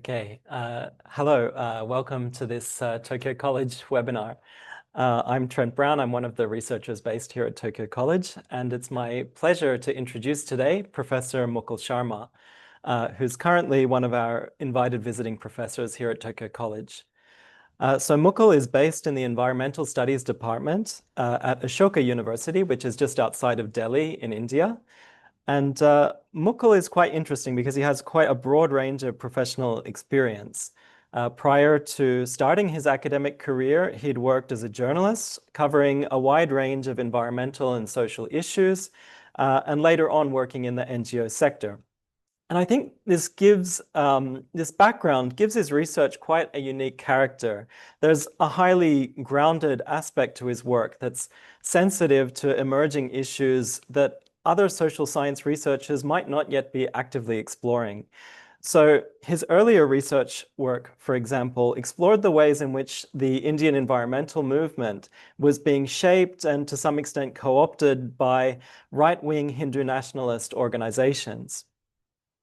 Okay, hello, welcome to this Tokyo College webinar. I'm Trent Brown, I'm one of the researchers based here at Tokyo College, and it's my pleasure to introduce today Professor Mukul Sharma, who's currently one of our invited visiting professors here at Tokyo College. So Mukul is based in the Environmental Studies Department at Ashoka University, which is just outside of Delhi in India. And Mukul is quite interesting because he has quite a broad range of professional experience. Prior to starting his academic career, he'd worked as a journalist covering a wide range of environmental and social issues, and later on working in the NGO sector. And I think this background gives his research quite a unique character. There's a highly grounded aspect to his work that's sensitive to emerging issues that other social science researchers might not yet be actively exploring. So his earlier research work, for example, explored the ways in which the Indian environmental movement was being shaped and to some extent co-opted by right-wing Hindu nationalist organizations.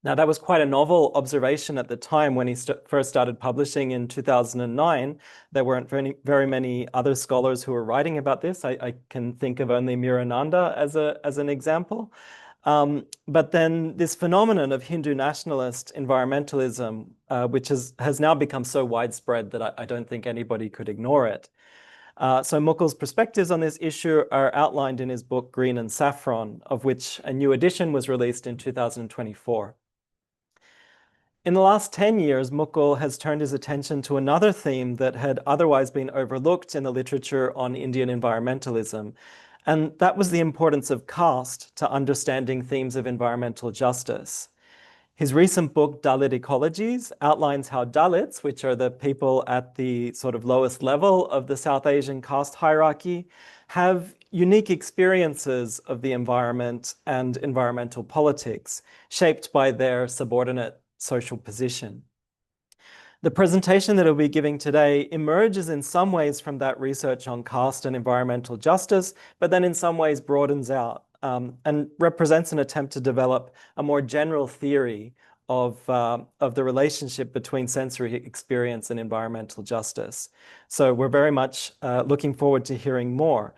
Now, that was quite a novel observation at the time when he first started publishing in 2009. There weren't very many other scholars who were writing about this. I can think of only Mirananda as an example. But then this phenomenon of Hindu nationalist environmentalism, which has now become so widespread that I don't think anybody could ignore it. So Mukul's perspectives on this issue are outlined in his book, Green and Saffron, of which a new edition was released in 2024. In the last 10 years, Mukul has turned his attention to another theme that had otherwise been overlooked in the literature on Indian environmentalism, and that was the importance of caste to understanding themes of environmental justice. His recent book, Dalit Ecologies, outlines how Dalits, which are the people at the sort of lowest level of the South Asian caste hierarchy, have unique experiences of the environment and environmental politics, shaped by their subordinate social position. The presentation that I'll be giving today emerges in some ways from that research on caste and environmental justice, but then in some ways broadens out and represents an attempt to develop a more general theory of the relationship between sensory experience and environmental justice. So we're very much looking forward to hearing more.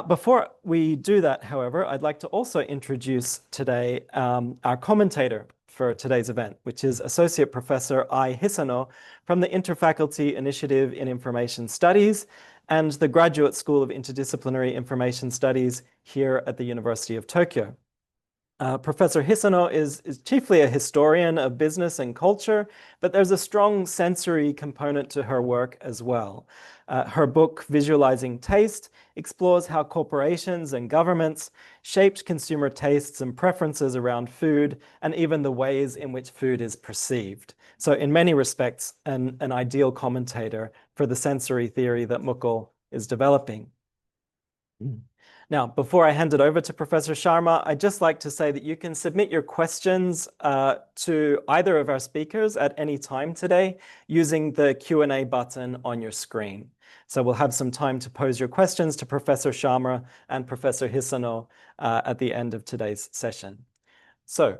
Before we do that, however, I'd like to also introduce today our commentator for today's event, which is Associate Professor Ai Hisano from the Interfaculty Initiative in Information Studies and the Graduate School of Interdisciplinary Information Studies here at the University of Tokyo. Professor Hisano is chiefly a historian of business and culture, but there's a strong sensory component to her work as well. Her book, Visualizing Taste, explores how corporations and governments shaped consumer tastes and preferences around food, and even the ways in which food is perceived. So in many respects, an ideal commentator for the sensory theory that Mukul is developing. Now, before I hand it over to Professor Sharma, I'd just like to say that you can submit your questions to either of our speakers at any time today using the Q&A button on your screen. So we'll have some time to pose your questions to Professor Sharma and Professor Hisano at the end of today's session. So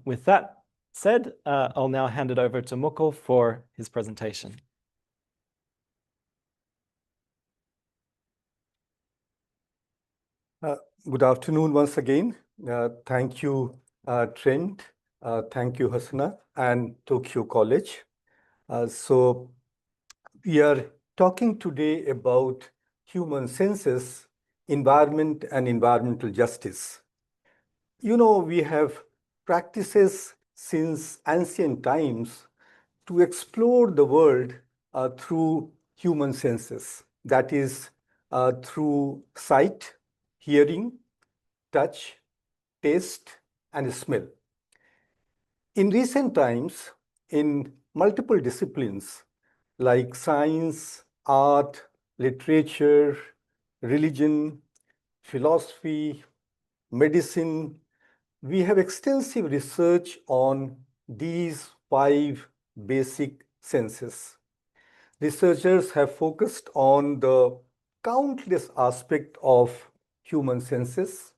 with that said, I'll now hand it over to Mukul for his presentation. Good afternoon once again. Thank you, Trent. Thank you, Hasana and Tokyo College. So we are talking today about human senses, environment and environmental justice. You know, we have practices since ancient times to explore the world through human senses. That is through sight, hearing, touch, taste, and smell. In recent times, in multiple disciplines like science, art, literature, religion, philosophy, medicine, we have extensive research on these 5 basic senses. Researchers have focused on the countless aspects of human senses,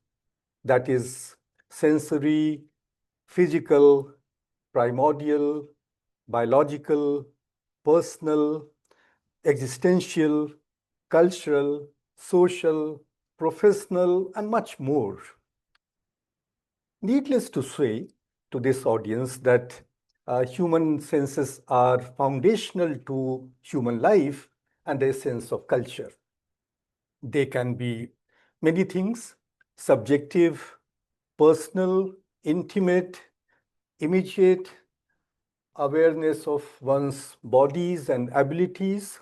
that is sensory, physical, primordial, biological, personal, existential, cultural, social, professional, and much more. Needless to say to this audience that human senses are foundational to human life and the essence of culture. They can be many things: subjective, personal, intimate, immediate, awareness of one's bodies and abilities.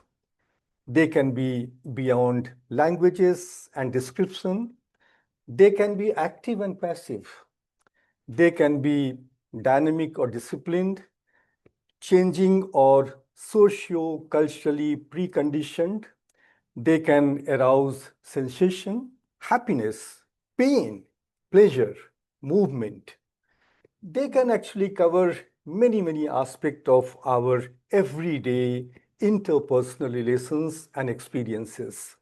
They can be beyond languages and description. They can be active and passive. They can be dynamic or disciplined, changing or socio-culturally preconditioned. They can arouse sensation, happiness, pain, pleasure, movement. They can actually cover many aspects of our everyday interpersonal relations and experiences.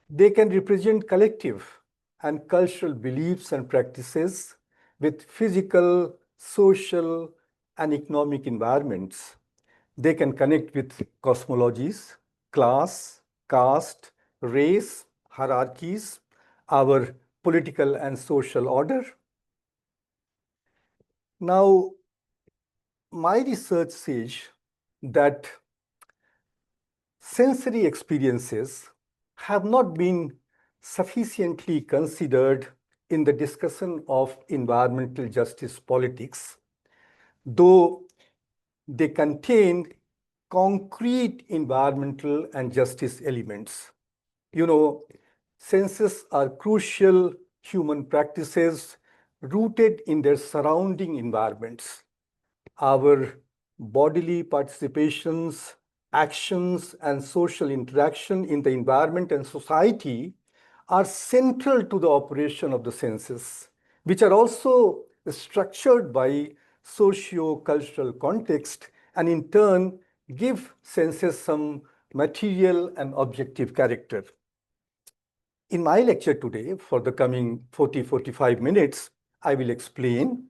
They can represent collective and cultural beliefs and practices with physical, social, and economic environments. They can connect with cosmologies, class, caste, race, hierarchies, our political and social order. Now, my research says that sensory experiences have not been sufficiently considered in the discussion of environmental justice politics, though they contain concrete environmental and justice elements. You know, senses are crucial human practices rooted in their surrounding environments. Our bodily participations, actions, and social interaction in the environment and society are central to the operation of the senses, which are also structured by socio-cultural context and in turn give senses some material and objective character. In my lecture today, for the coming 45 minutes, I will explain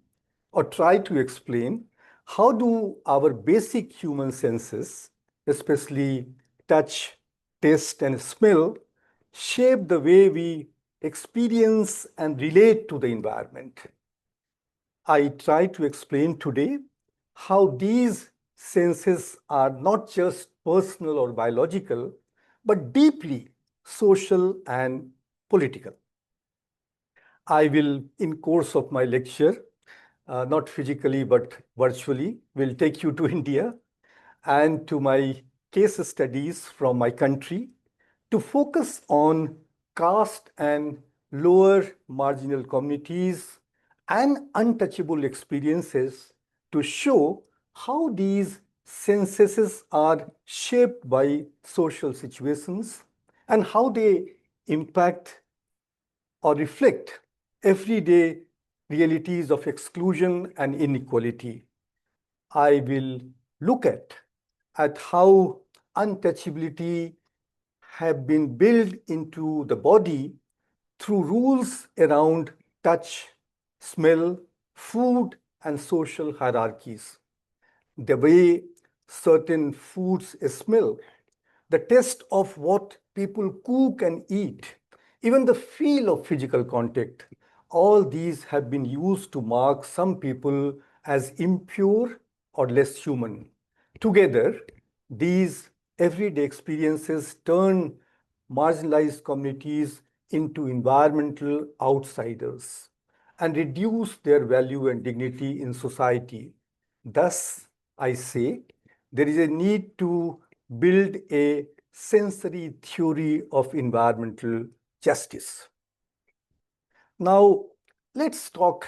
or try to explain how do our basic human senses, especially touch, taste, and smell, shape the way we experience and relate to the environment. I try to explain today how these senses are not just personal or biological, but deeply social and political. I will, in course of my lecture, not physically but virtually, will take you to India and to my case studies from my country to focus on caste and lower marginal communities and untouchable experiences to show how these senses are shaped by social situations and how they impact or reflect everyday realities of exclusion and inequality. I will look at how untouchability have been built into the body through rules around touch, smell, food, and social hierarchies. The way certain foods smell, the taste of what people cook and eat, even the feel of physical contact, all these have been used to mark some people as impure or less human. Together, these everyday experiences turn marginalized communities into environmental outsiders and reduce their value and dignity in society. Thus, I say, there is a need to build a sensory theory of environmental justice. Now, let's talk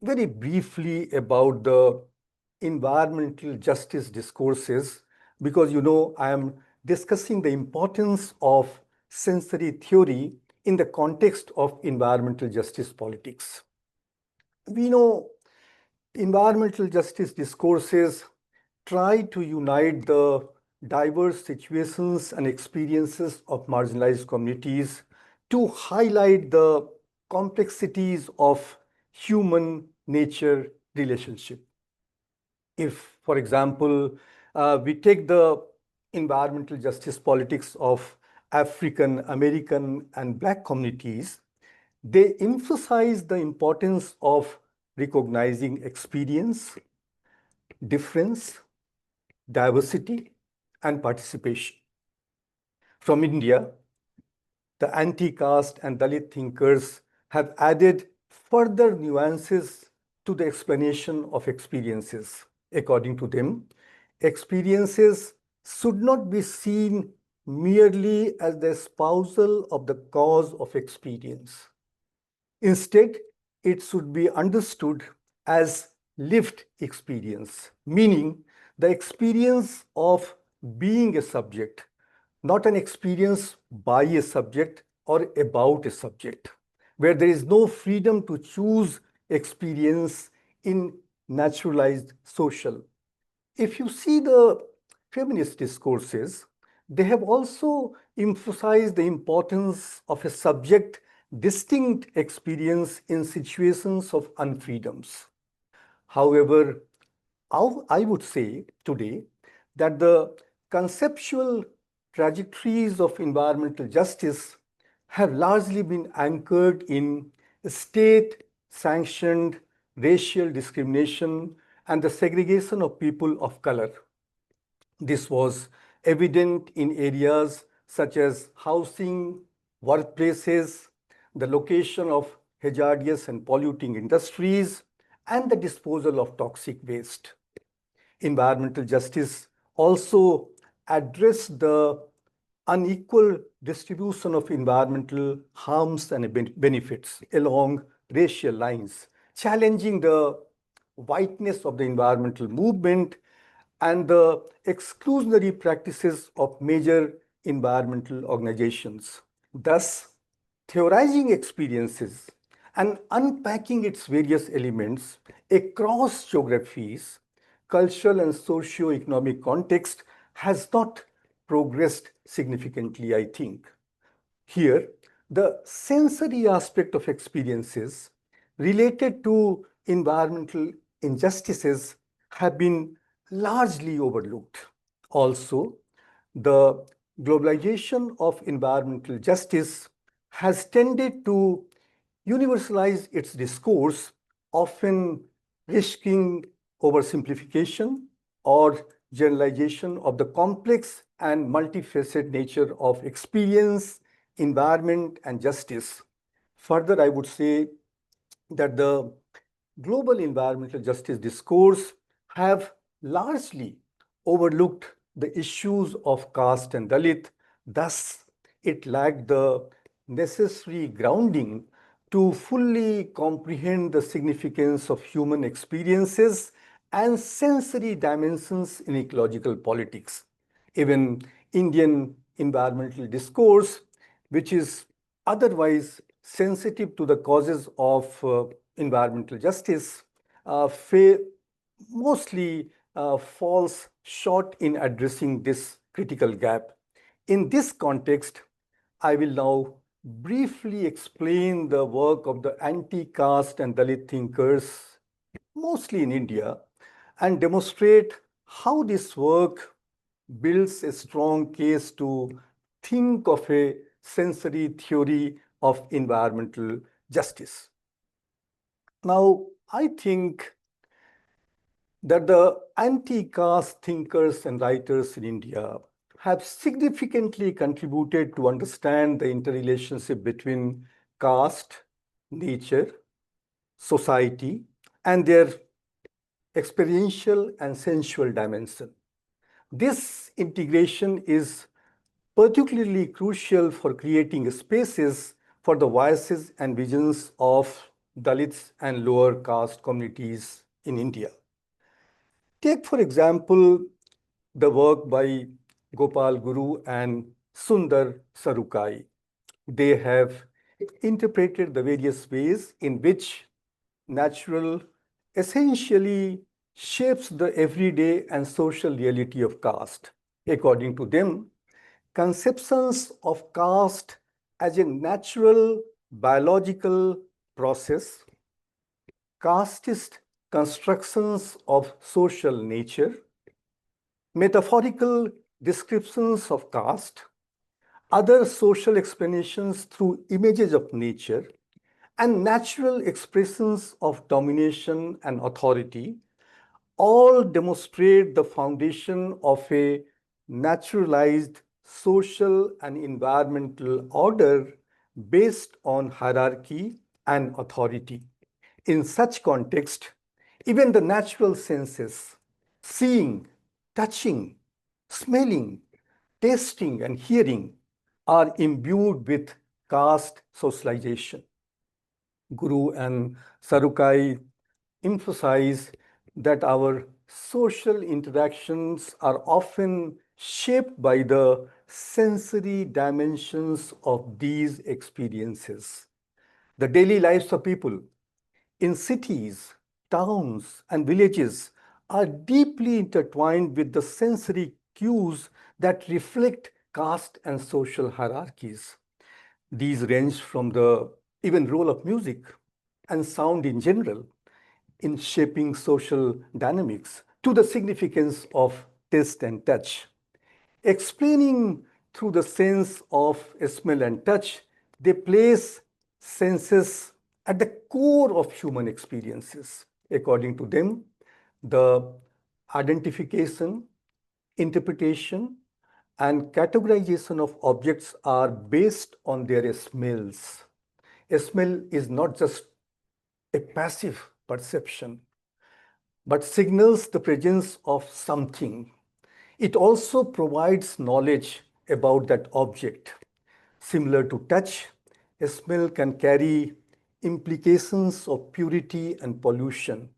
very briefly about the environmental justice discourses, because I am discussing the importance of sensory theory in the context of environmental justice politics. We know environmental justice discourses try to unite the diverse situations and experiences of marginalized communities to highlight the complexities of human nature relationship. If, for example, we take the environmental justice politics of African American and Black communities, they emphasize the importance of recognizing experience, difference, diversity, and participation. From India, the anti-caste and Dalit thinkers have added further nuances to the explanation of experiences. According to them, experiences should not be seen merely as the espousal of the cause of experience. Instead, it should be understood as lived experience, meaning the experience of being a subject, not an experience by a subject or about a subject, where there is no freedom to choose experience in naturalized social. If you see the feminist discourses, they have also emphasized the importance of a subject distinct experience in situations of unfreedoms. However, I would say today that the conceptual trajectories of environmental justice have largely been anchored in state-sanctioned racial discrimination and the segregation of people of color. This was evident in areas such as housing, workplaces, the location of hazardous and polluting industries, and the disposal of toxic waste. Environmental justice also addressed the unequal distribution of environmental harms and benefits along racial lines, challenging the whiteness of the environmental movement and the exclusionary practices of major environmental organizations. Thus, theorizing experiences and unpacking its various elements across geographies, cultural and socio-economic context has not progressed significantly, I think. Here, the sensory aspect of experiences related to environmental injustices have been largely overlooked. Also, the globalization of environmental justice has tended to universalize its discourse, often risking oversimplification or generalization of the complex and multifaceted nature of experience, environment, and justice. Further, I would say that the global environmental justice discourse have largely overlooked the issues of caste and Dalit. Thus, it lacked the necessary grounding to fully comprehend the significance of human experiences and sensory dimensions in ecological politics. Even Indian environmental discourse, which is otherwise sensitive to the causes of environmental justice, mostly falls short in addressing this critical gap. In this context, I will now briefly explain the work of the anti-caste and Dalit thinkers, mostly in India, and demonstrate how this work builds a strong case to think of a sensory theory of environmental justice. Now, I think that the anti-caste thinkers and writers in India have significantly contributed to understand the interrelationship between caste, nature, society, and their experiential and sensual dimension. This integration is particularly crucial for creating spaces for the voices and visions of Dalits and lower caste communities in India. Take, for example, the work by Gopal Guru and Sundar Sarukai. They have interpreted the various ways in which natural essentially shapes the everyday and social reality of caste. According to them, conceptions of caste as a natural biological process, casteist constructions of social nature, metaphorical descriptions of caste, other social explanations through images of nature, and natural expressions of domination and authority all demonstrate the foundation of a naturalized social and environmental order based on hierarchy and authority. In such context, even the natural senses, seeing, touching, smelling, tasting, and hearing, are imbued with caste socialization. Guru and Sarukai emphasize that our social interactions are often shaped by the sensory dimensions of these experiences. The daily lives of people in cities, towns, and villages are deeply intertwined with the sensory cues that reflect caste and social hierarchies. These range from the even role of music and sound in general in shaping social dynamics to the significance of taste and touch. Explaining through the sense of smell and touch, they place senses at the core of human experiences. According to them, the identification, interpretation, and categorization of objects are based on their smells. A smell is not just a passive perception, but signals the presence of something. It also provides knowledge about that object. Similar to touch, a smell can carry implications of purity and pollution,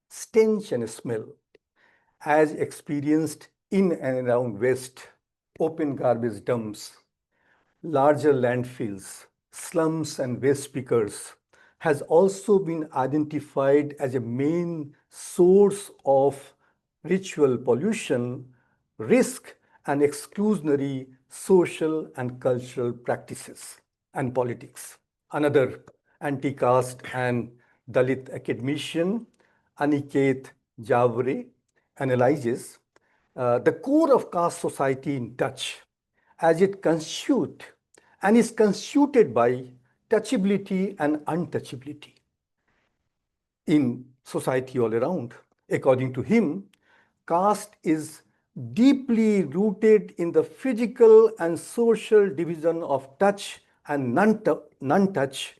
stench and smell, as experienced in and around waste, open garbage dumps, larger landfills, slums, and waste pickers has also been identified as a main source of ritual pollution, risk, and exclusionary social and cultural practices and politics. Another anti-caste and Dalit academician, Aniket Javre, analyzes the core of caste society in touch as it constitute and is constituted by touchability and untouchability in society all around. According to him, caste is deeply rooted in the physical and social division of touch and non-touch,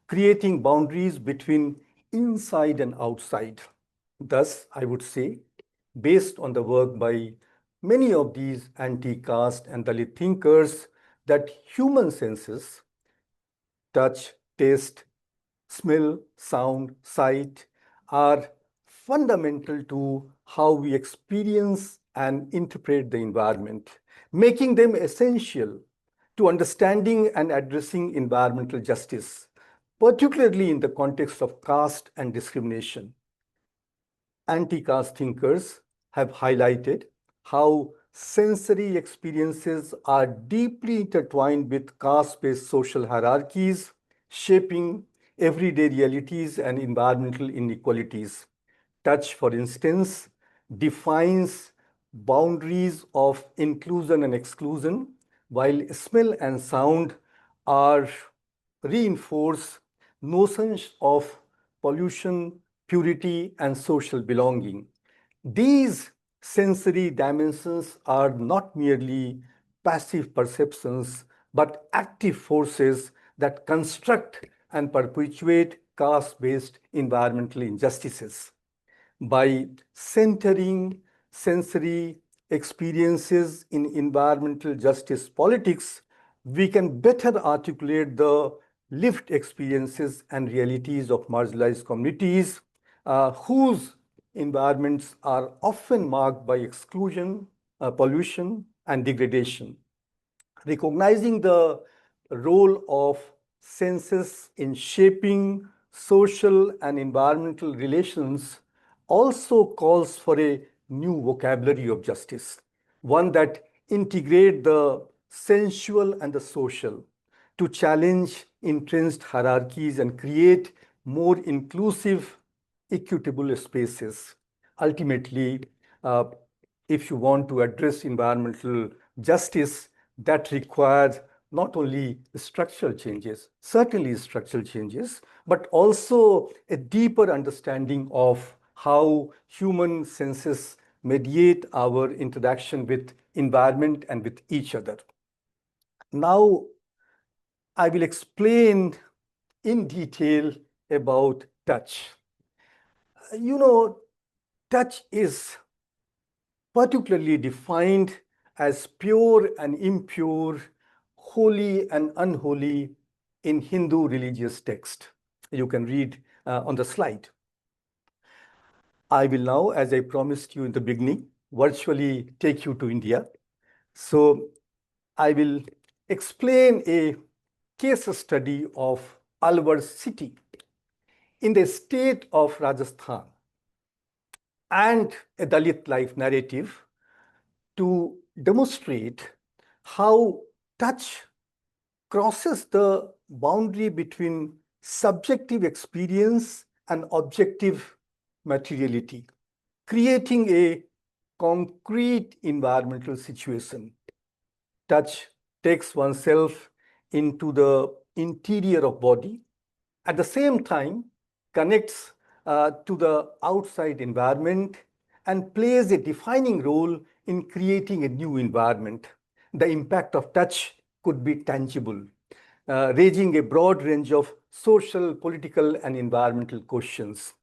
creating boundaries between inside and outside. Thus, I would say, based on the work by many of these anti-caste and Dalit thinkers, that human senses, touch, taste, smell, sound, sight, are fundamental to how we experience and interpret the environment, making them essential to understanding and addressing environmental justice, particularly in the context of caste and discrimination. Anti-caste thinkers have highlighted how sensory experiences are deeply intertwined with caste-based social hierarchies, shaping everyday realities and environmental inequalities. Touch, for instance, defines boundaries of inclusion and exclusion, while smell and sound are reinforce notions of pollution, purity, and social belonging. These sensory dimensions are not merely passive perceptions, but active forces that construct and perpetuate caste-based environmental injustices. By centering sensory experiences in environmental justice politics, we can better articulate the lived experiences and realities of marginalized communities whose environments are often marked by exclusion, pollution, and degradation. Recognizing the role of senses in shaping social and environmental relations also calls for a new vocabulary of justice, one that integrates the sensual and the social to challenge entrenched hierarchies and create more inclusive equitable spaces. Ultimately, uh, if you want to address environmental justice, that requires not only structural changes, certainly structural changes, but also a deeper understanding of how human senses mediate our interaction with environment and with each other. Now, I will explain in detail about touch. You know, touch is particularly defined as pure and impure, holy and unholy in Hindu religious text. You can read on the slide. I will now, as I promised you in the beginning, virtually take you to India. So I will explain a case study of Alwar city in the state of Rajasthan and a Dalit life narrative to demonstrate how touch crosses the boundary between subjective experience and objective materiality, creating a concrete environmental situation. Touch takes oneself into the interior of body, at the same time connects to the outside environment and plays a defining role in creating a new environment. The impact of touch could be tangible, raising a broad range of social, political, and environmental questions.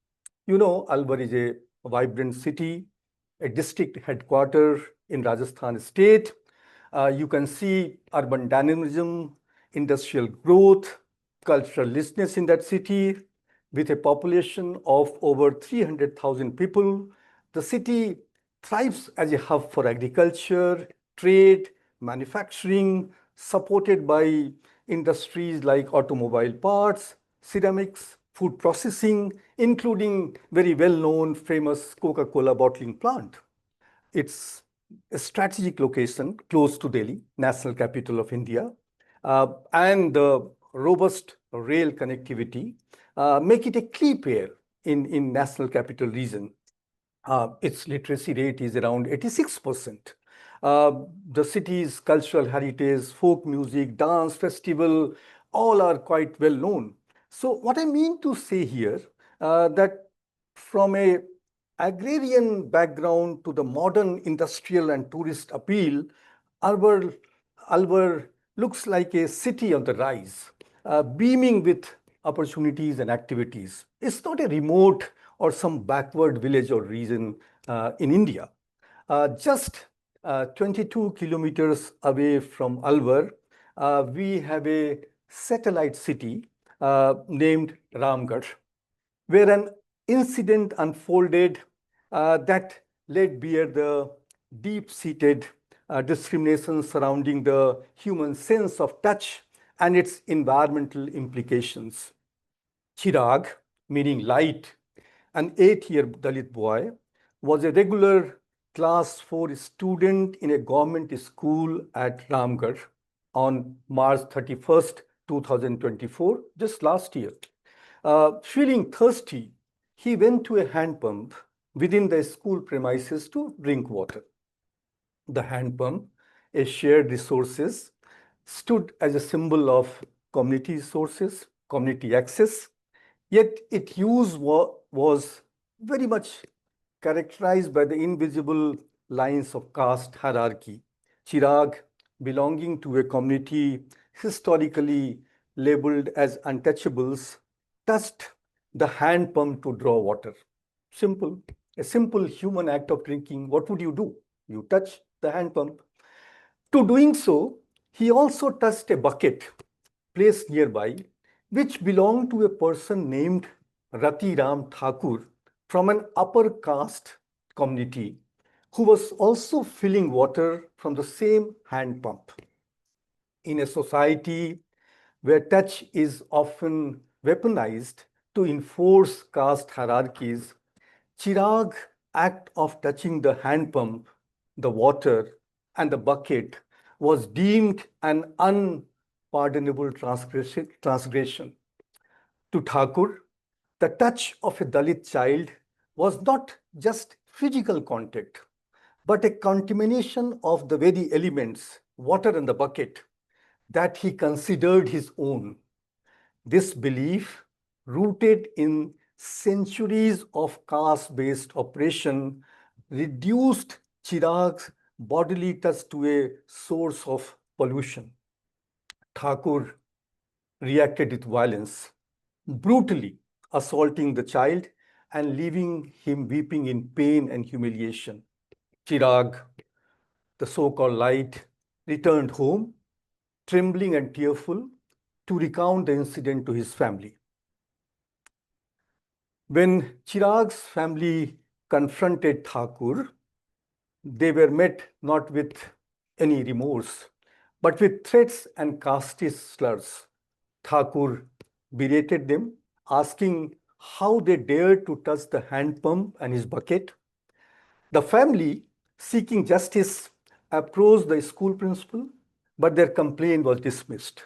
You know, Alwar is a vibrant city, a district headquarter in Rajasthan state. You can see urban dynamism, industrial growth, cultural richness in that city. With a population of over 300,000 people, the city thrives as a hub for agriculture, trade, manufacturing, supported by industries like automobile parts, ceramics, food processing, including very well-known famous Coca-Cola bottling plant. It's a strategic location close to Delhi, national capital of India, and the robust rail connectivity make it a key player in national capital region. Its literacy rate is around 86%. The city's cultural heritage, folk music, dance, festival, all are quite well known. So what I mean to say here, that from a agrarian background to the modern industrial and tourist appeal, Alwar, Alwar looks like a city on the rise, beaming with opportunities and activities. It's not a remote or some backward village or region in India. Just 22 kilometers away from Alwar, we have a satellite city named Ramgarh, where an incident unfolded that laid bare the deep-seated discrimination surrounding the human sense of touch and its environmental implications. Chirag, meaning light, an 8-year Dalit boy, was a regular class 4 student in a government school at Ramgarh on March 31st, 2024, just last year. Feeling thirsty, he went to a hand pump within the school premises to drink water. The hand pump, a shared resources, stood as a symbol of community resources, community access, yet its use was very much characterized by the invisible lines of caste hierarchy. Chirag, belonging to a community historically labeled as untouchables, touched the hand pump to draw water. Simple, a simple human act of drinking. What would you do? You touch the hand pump. To doing so, he also touched a bucket placed nearby, which belonged to a person named Rati Ram Thakur from an upper caste community who was also filling water from the same hand pump. In a society where touch is often weaponized to enforce caste hierarchies, Chirag's act of touching the hand pump, the water, and the bucket was deemed an unpardonable transgression. To Thakur, The touch of a Dalit child was not just physical contact, but a contamination of the very elements, water in the bucket, that he considered his own. This belief, rooted in centuries of caste-based oppression, reduced Chirag's bodily touch to a source of pollution. Thakur reacted with violence, brutally assaulting the child and leaving him weeping in pain and humiliation. Chirag, the so-called light, returned home, trembling and tearful, to recount the incident to his family. When Chirag's family confronted Thakur, they were met not with any remorse, but with threats and casteist slurs. Thakur berated them, asking how they dared to touch the hand pump and his bucket. The family, seeking justice, approached the school principal, but their complaint was dismissed.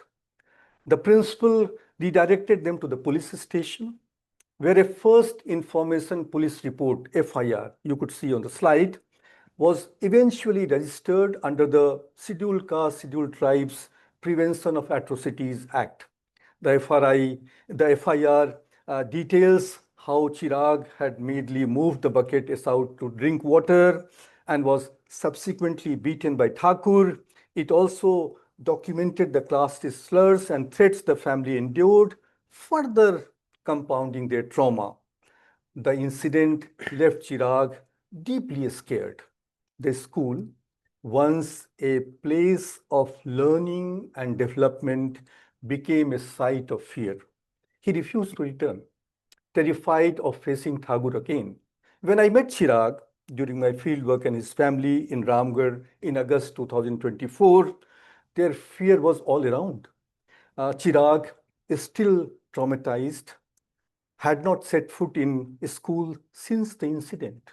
The principal redirected them to the police station, where a first information police report, FIR, you could see on the slide, was eventually registered under the Scheduled Caste, Scheduled Tribes Prevention of Atrocities Act. The FIR details how Chirag had madly moved the bucket aside to drink water and was subsequently beaten by Thakur. It also documented the classist slurs and threats the family endured, further compounding their trauma. The incident left Chirag deeply scared. The school, once a place of learning and development, became a site of fear. He refused to return, terrified of facing Thakur again. When I met Chirag during my fieldwork and his family in Ramgarh in August 2024, their fear was all around. Chirag is still traumatized, had not set foot in school since the incident.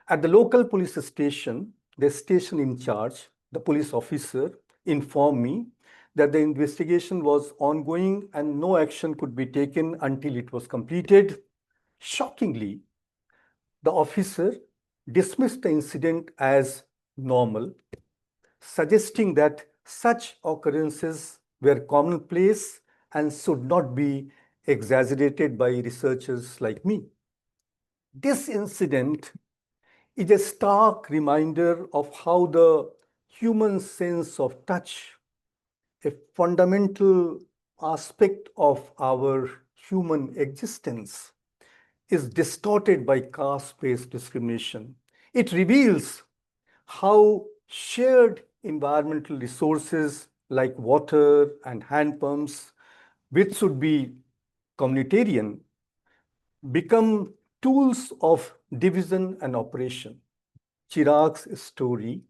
At the local police station, the station in charge, the police officer, informed me that the investigation was ongoing and no action could be taken until it was completed. Shockingly, the officer dismissed the incident as normal, suggesting that such occurrences were commonplace and should not be exaggerated by researchers like me. This incident is a stark reminder of how the human sense of touch, a fundamental aspect of our human existence, is distorted by caste-based discrimination. It reveals how shared environmental resources like water and hand pumps, which should be communitarian, become tools of division and oppression. Chirag's story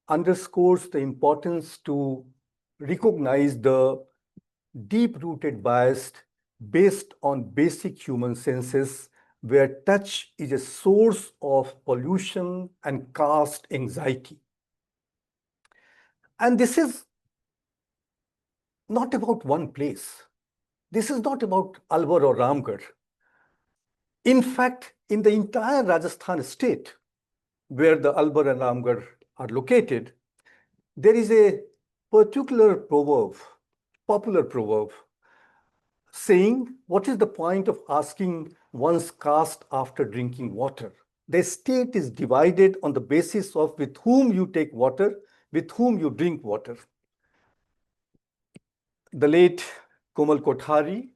underscores the importance to recognize the deep-rooted bias based on basic human senses, where touch is a source of pollution and caste anxiety. And this is not about one place. This is not about Alwar or Ramgarh. In fact, in the entire Rajasthan state, where the Alwar and Ramgarh are located, there is a particular proverb, popular proverb, saying, what is the point of asking one's caste after drinking water? The state is divided on the basis of with whom you take water, with whom you drink water. The late Komal Kothari,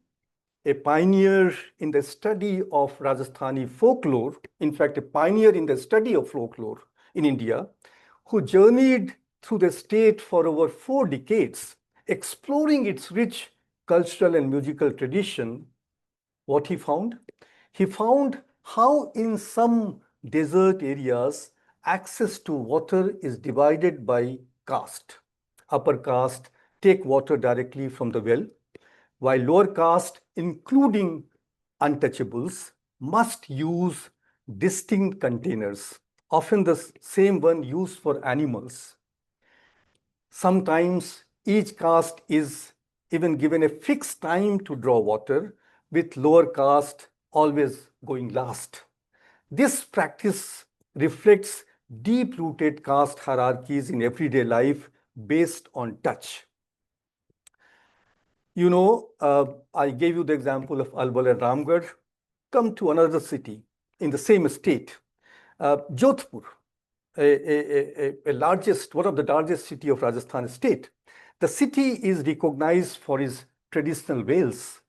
a pioneer in the study of Rajasthani folklore, in fact, a pioneer in the study of folklore in India, who journeyed through the state for over 4 decades, exploring its rich cultural and musical tradition. What he found? He found how in some desert areas, access to water is divided by caste. Upper caste take water directly from the well, while lower caste, including untouchables, must use distinct containers, often the same one used for animals. Sometimes each caste is even given a fixed time to draw water, with lower caste always going last. This practice reflects deep-rooted caste hierarchies in everyday life based on touch. I gave you the example of Albal and Ramgarh. Come to another city in the same state, Jodhpur, one of the largest city of Rajasthan state. The city is recognized for its traditional wells,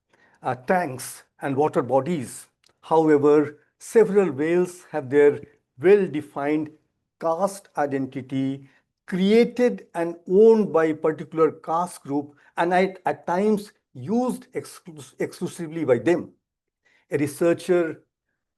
tanks, and water bodies. However, several wells have their well-defined caste identity created and owned by a particular caste group and at times used exclusively by them. A researcher,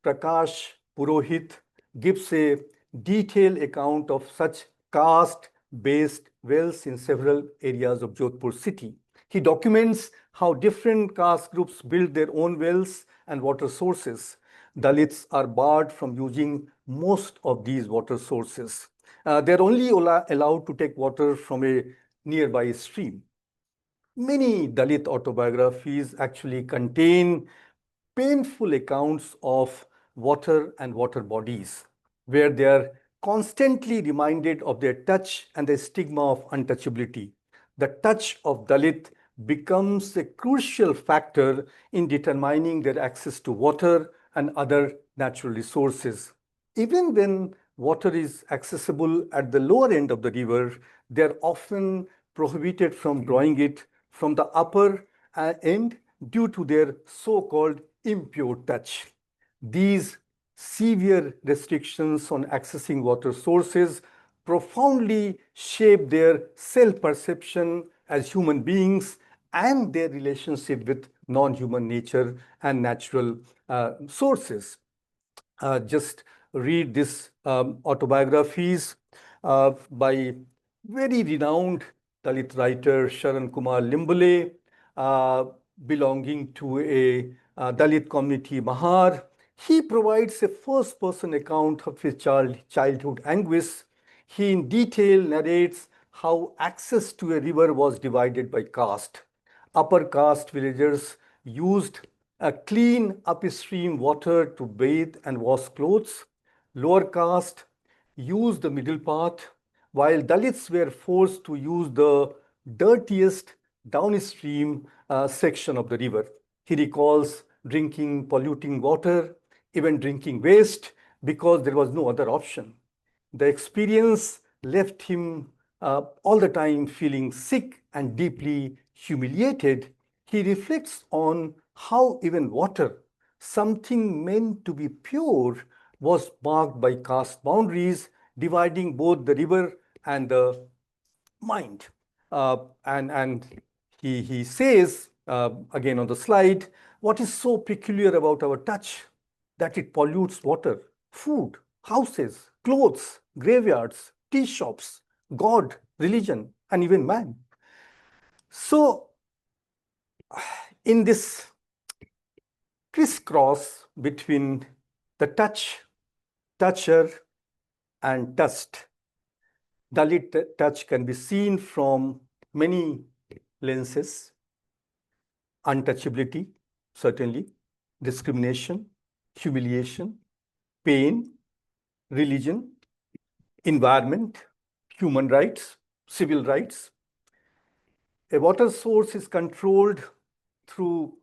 Prakash Purohit, gives a detailed account of such caste-based wells in several areas of Jodhpur city. He documents how different caste groups build their own wells and water sources. Dalits are barred from using most of these water sources. They're only allowed to take water from a nearby stream. Many Dalit autobiographies actually contain painful accounts of water and water bodies, where they are constantly reminded of their touch and the stigma of untouchability. The touch of Dalit becomes a crucial factor in determining their access to water and other natural resources. Even when water is accessible at the lower end of the river, they are often prohibited from drawing it from the upper end due to their so-called impure touch. These severe restrictions on accessing water sources profoundly shape their self-perception as human beings and their relationship with non-human nature and natural sources. Just read these autobiographies by very renowned Dalit writer Sharan Kumar Limbole, belonging to a Dalit community, Mahar. He provides a first-person account of his childhood anguish. He in detail narrates how access to a river was divided by caste. Upper caste villagers used clean upstream water to bathe and wash clothes. Lower caste used the middle path, while Dalits were forced to use the dirtiest downstream section of the river. He recalls drinking polluting water, even drinking waste, because there was no other option. The experience left him all the time feeling sick and deeply humiliated. He reflects on how even water, something meant to be pure, was marked by caste boundaries, dividing both the river and the mind. And he says, again on the slide, what is so peculiar about our touch? That it pollutes water, food, houses, clothes, graveyards, tea shops, God, religion, and even man. So, in this crisscross between the toucher, and touched, Dalit touch can be seen from many lenses. Untouchability, certainly, discrimination, humiliation, pain, religion, environment, human rights, civil rights. A water source is controlled through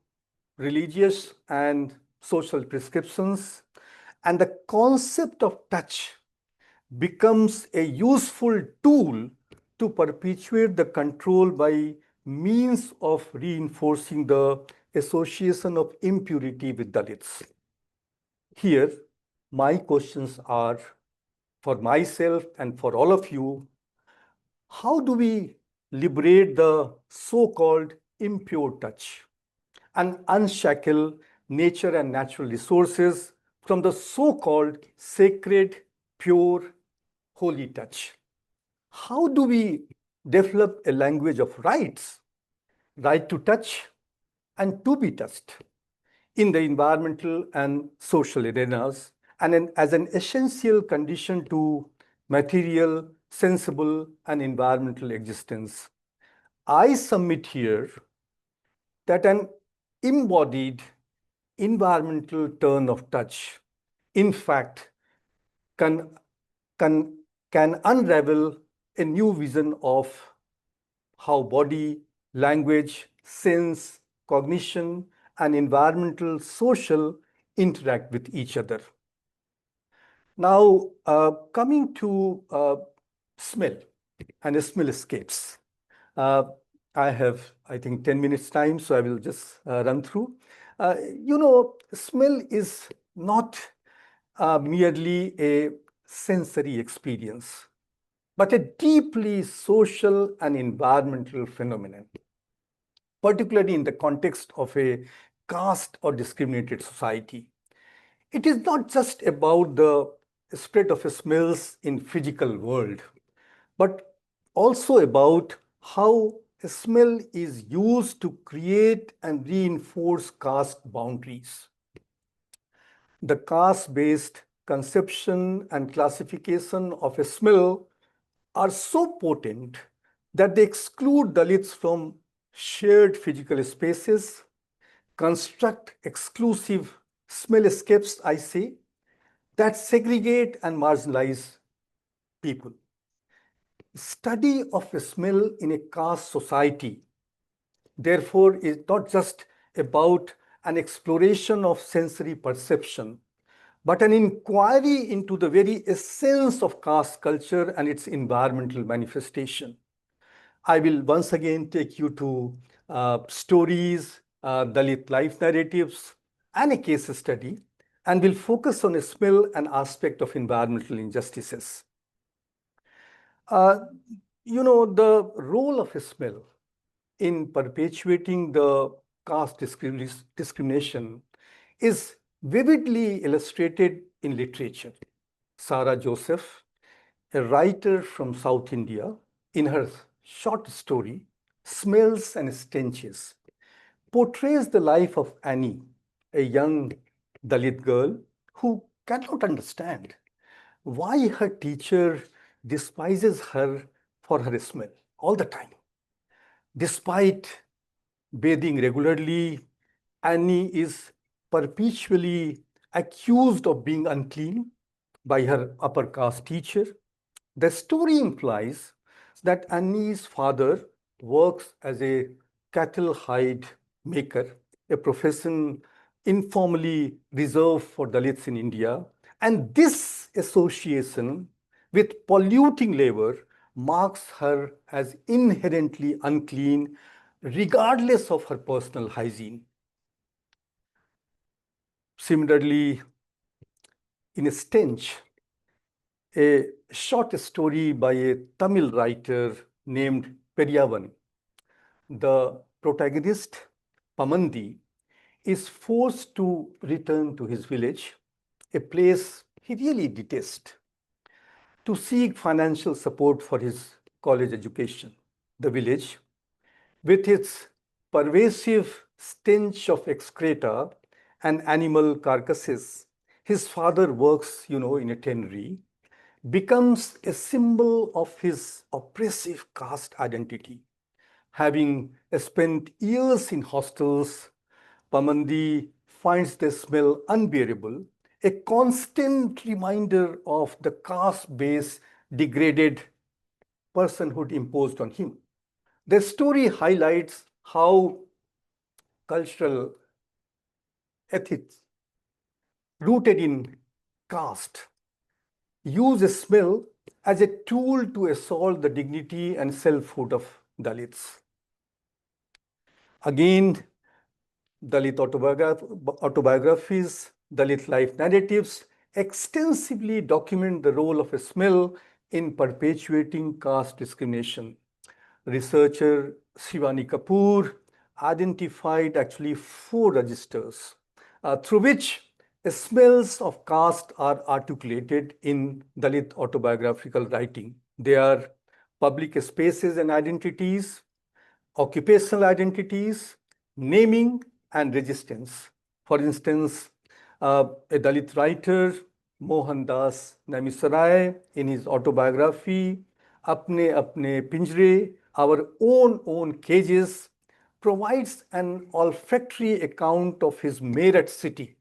religious and social prescriptions, and the concept of touch becomes a useful tool to perpetuate the control by means of reinforcing the association of impurity with Dalits. Here, my questions are for myself and for all of you: how do we liberate the so-called impure touch and unshackle nature and natural resources from the so-called sacred, pure, holy touch? How do we develop a language of rights, right to touch and to be touched in the environmental and social arenas, and as an essential condition to material, sensible, and environmental existence? I submit here that an embodied environmental turn of touch, in fact, can, can, can unravel a new vision of how body, language, sense, cognition, and environmental social interact with each other. Now, coming to smell and smell escapes. I have, I think, 10 minutes time, so I will just run through. Smell is not merely a sensory experience, but a deeply social and environmental phenomenon, particularly in the context of a caste or discriminated society. It is not just about the spread of smells in physical world, but also about how a smell is used to create and reinforce caste boundaries. The caste-based conception and classification of a smell are so potent that they exclude Dalits from shared physical spaces, construct exclusive smell escapes, I say, that segregate and marginalize people. Study of a smell in a caste society, therefore, is not just about an exploration of sensory perception, but an inquiry into the very essence of caste culture and its environmental manifestation. I will once again take you to stories, Dalit life narratives, and a case study, and will focus on a smell and aspect of environmental injustices. The role of a smell in perpetuating the caste discrimination is vividly illustrated in literature. Sarah Joseph, a writer from South India, in her short story, Smells and Stenches, portrays the life of Annie, a young Dalit girl who cannot understand why her teacher despises her for her smell all the time. Despite bathing regularly, Annie is perpetually accused of being unclean by her upper caste teacher. The story implies that Annie's father works as a cattle hide maker, a profession informally reserved for Dalits in India. And this association with polluting labor marks her as inherently unclean, regardless of her personal hygiene. Similarly, in a stench, a short story by a Tamil writer named Periyavan, the protagonist, Pamandi, is forced to return to his village, a place he really detests, to seek financial support for his college education. The village, with its pervasive stench of excreta and animal carcasses, his father works, in a tannery, becomes a symbol of his oppressive caste identity. Having spent years in hostels, Pamandi finds the smell unbearable, a constant reminder of the caste-based degraded personhood imposed on him. The story highlights how cultural ethics rooted in caste use a smell as a tool to assault the dignity and selfhood of Dalits. Again, Dalit autobiographies, Dalit life narratives extensively document the role of a smell in perpetuating caste discrimination. Researcher Shivani Kapoor identified actually 4 registers through which smells of caste are articulated in Dalit autobiographical writing. They are public spaces and identities, occupational identities, naming, and resistance. For instance, a Dalit writer, Mohandas Namisarai, in his autobiography, Apne Apne Pinjre, Our Own Cages, provides an olfactory account of his Meerut city.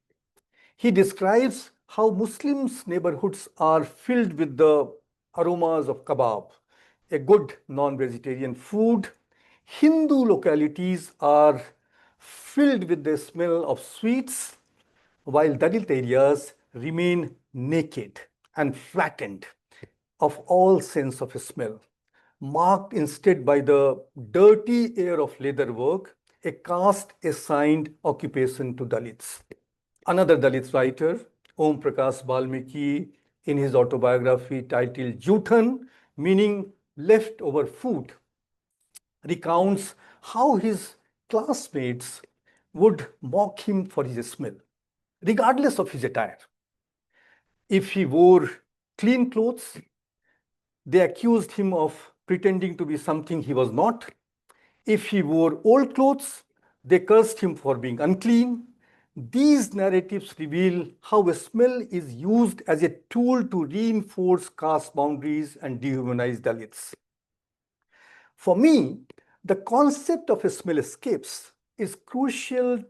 He describes how Muslims' neighborhoods are filled with the aromas of kebab, a good non-vegetarian food. Hindu localities are filled with the smell of sweets, while Dalit areas remain naked and flattened of all sense of smell, marked instead by the dirty air of leather work, a caste-assigned occupation to Dalits. Another Dalit writer, Om Prakash Valmiki, in his autobiography titled Juthan, meaning leftover food, recounts how his classmates would mock him for his smell, regardless of his attire. If he wore clean clothes, they accused him of pretending to be something he was not. If he wore old clothes, they cursed him for being unclean. These narratives reveal how a smell is used as a tool to reinforce caste boundaries and dehumanize Dalits. For me, the concept of smell escapes is crucial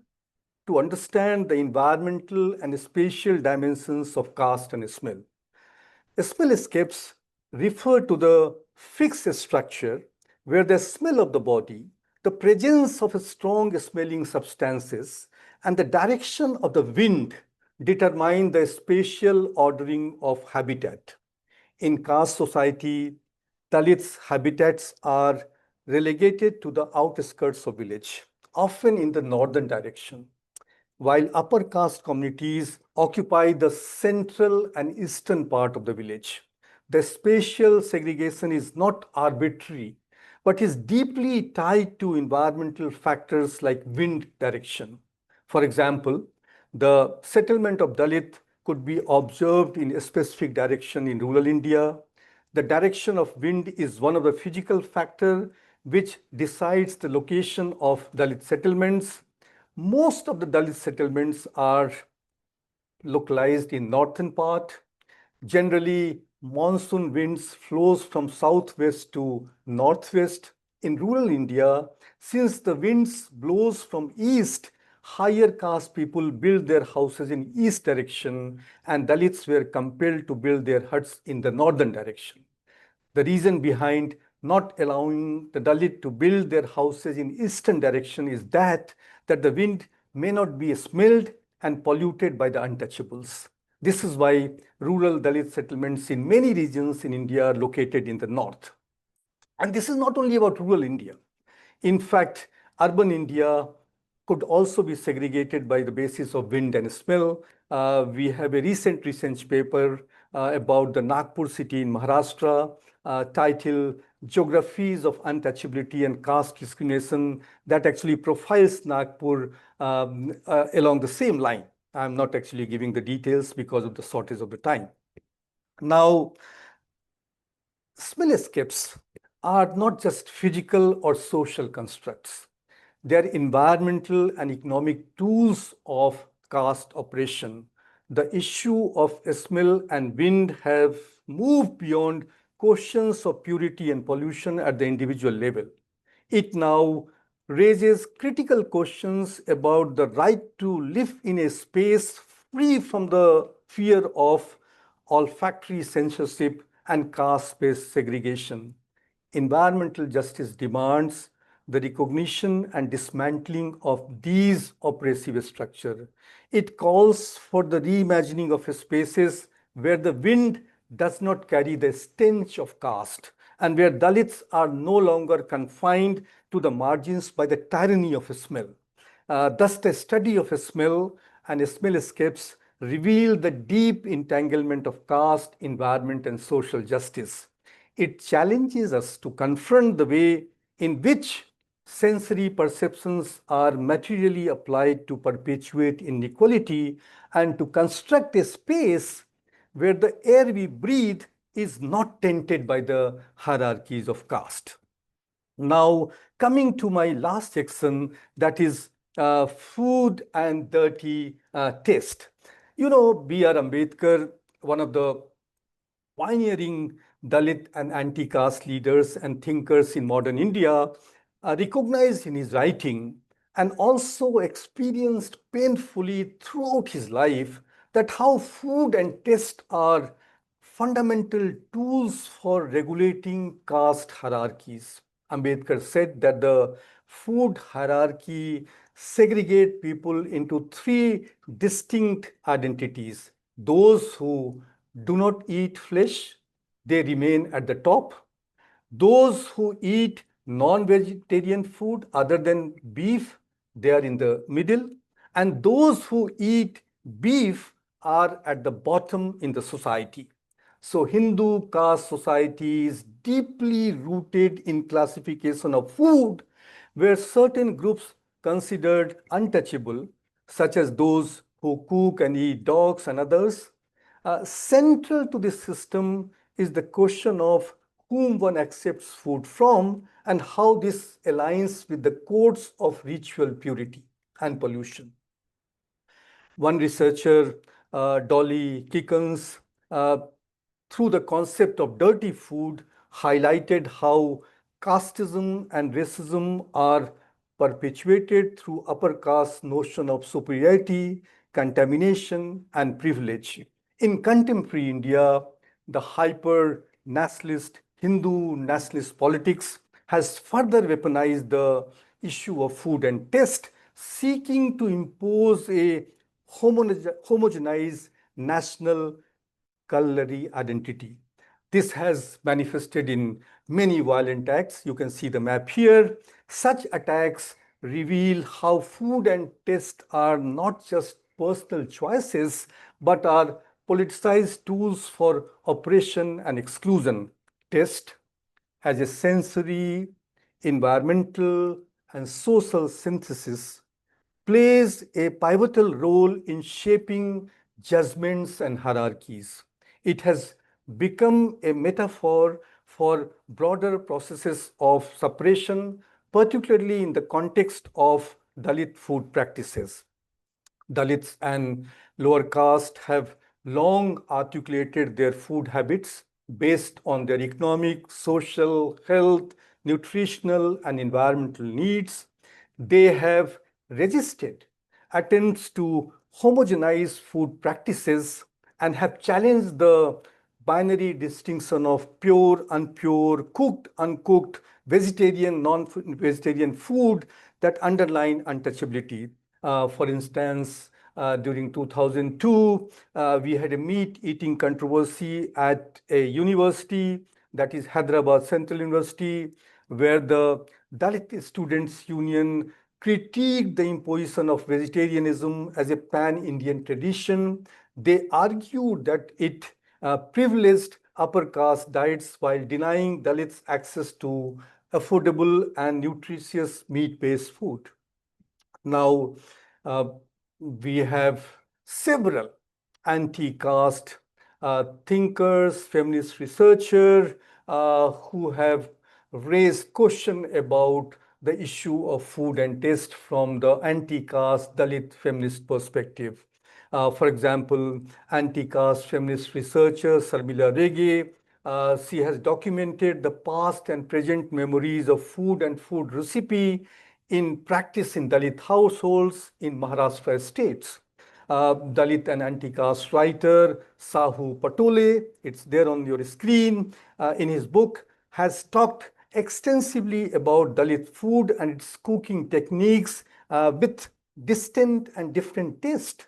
to understand the environmental and spatial dimensions of caste and smell. Smell escapes refer to the fixed structure where the smell of the body, the presence of strong smelling substances, and the direction of the wind determine the spatial ordering of habitat. In caste society, Dalits' habitats are relegated to the outskirts of village, often in the northern direction, while upper caste communities occupy the central and eastern part of the village. The spatial segregation is not arbitrary, but is deeply tied to environmental factors like wind direction. For example, the settlement of Dalit could be observed in a specific direction in rural India. The direction of wind is one of the physical factors which decides the location of Dalit settlements. Most of the Dalit settlements are localized in northern part. Generally, monsoon winds flows from southwest to northwest. In rural India, since the winds blows from east, higher caste people build their houses in east direction and Dalits were compelled to build their huts in the northern direction. The reason behind not allowing the Dalit to build their houses in eastern direction is that the wind may not be smelled and polluted by the untouchables. This is why rural Dalit settlements in many regions in India are located in the north. And this is not only about rural India. In fact, urban India could also be segregated by the basis of wind and smell. We have a recent research paper about the Nagpur city in Maharashtra titled Geographies of Untouchability and Caste Discrimination that actually profiles Nagpur along the same line. I'm not actually giving the details because of the shortage of the time. Now, smell escapes are not just physical or social constructs. They are environmental and economic tools of caste oppression. The issue of smell and wind have moved beyond questions of purity and pollution at the individual level. It now raises critical questions about the right to live in a space free from the fear of olfactory censorship and caste-based segregation. Environmental justice demands the recognition and dismantling of these oppressive structures. It calls for the reimagining of spaces where the wind does not carry the stench of caste and where Dalits are no longer confined to the margins by the tyranny of smell. Thus, the study of smell and smell escapes reveal the deep entanglement of caste, environment, and social justice. It challenges us to confront the way in which sensory perceptions are materially applied to perpetuate inequality and to construct a space where the air we breathe is not tainted by the hierarchies of caste. Now, coming to my last section, that is food and dirty taste. You know, B.R. Ambedkar, one of the pioneering Dalit and anti-caste leaders and thinkers in modern India, recognized in his writing and also experienced painfully throughout his life that how food and taste are fundamental tools for regulating caste hierarchies. Ambedkar said that the food hierarchy segregate people into three distinct identities. Those who do not eat flesh, they remain at the top. Those who eat non-vegetarian food other than beef, they are in the middle. And those who eat beef are at the bottom in the society. So Hindu caste society is deeply rooted in classification of food, where certain groups considered untouchable, such as those who cook and eat dogs and others. Central to this system is the question of whom one accepts food from and how this aligns with the codes of ritual purity and pollution. One researcher, Dolly Kickens, through the concept of dirty food, highlighted how casteism and racism are perpetuated through upper caste notion of superiority, contamination, and privilege. In contemporary India, the hyper-nationalist Hindu nationalist politics has further weaponized the issue of food and taste, seeking to impose a homogenized national culinary identity. This has manifested in many violent acts. You can see the map here. Such attacks reveal how food and taste are not just personal choices, but are politicized tools for oppression and exclusion. Taste as a sensory, environmental, and social synthesis plays a pivotal role in shaping judgments and hierarchies. It has become a metaphor for broader processes of suppression, particularly in the context of Dalit food practices. Dalits and lower caste have long articulated their food habits based on their economic, social, health, nutritional, and environmental needs. They have resisted attempts to homogenize food practices and have challenged the binary distinction of pure, unpure, cooked, uncooked, vegetarian, non-vegetarian food that underline untouchability. For instance, during 2002, we had a meat eating controversy at a university, that is Hyderabad Central University, where the Dalit Students Union critiqued the imposition of vegetarianism as a pan-Indian tradition. They argued that it privileged upper caste diets while denying Dalits access to affordable and nutritious meat-based food. Now, uh, we have several anti-caste thinkers, feminist researchers who have raised question about the issue of food and taste from the anti-caste Dalit feminist perspective. For example, anti-caste feminist researcher Sarmila Rege, she has documented the past and present memories of food and food recipe in practice in Dalit households in Maharashtra states. Dalit and anti-caste writer Sahu Patole, it's there on your screen, in his book, has talked extensively about Dalit food and its cooking techniques with distinct and different taste.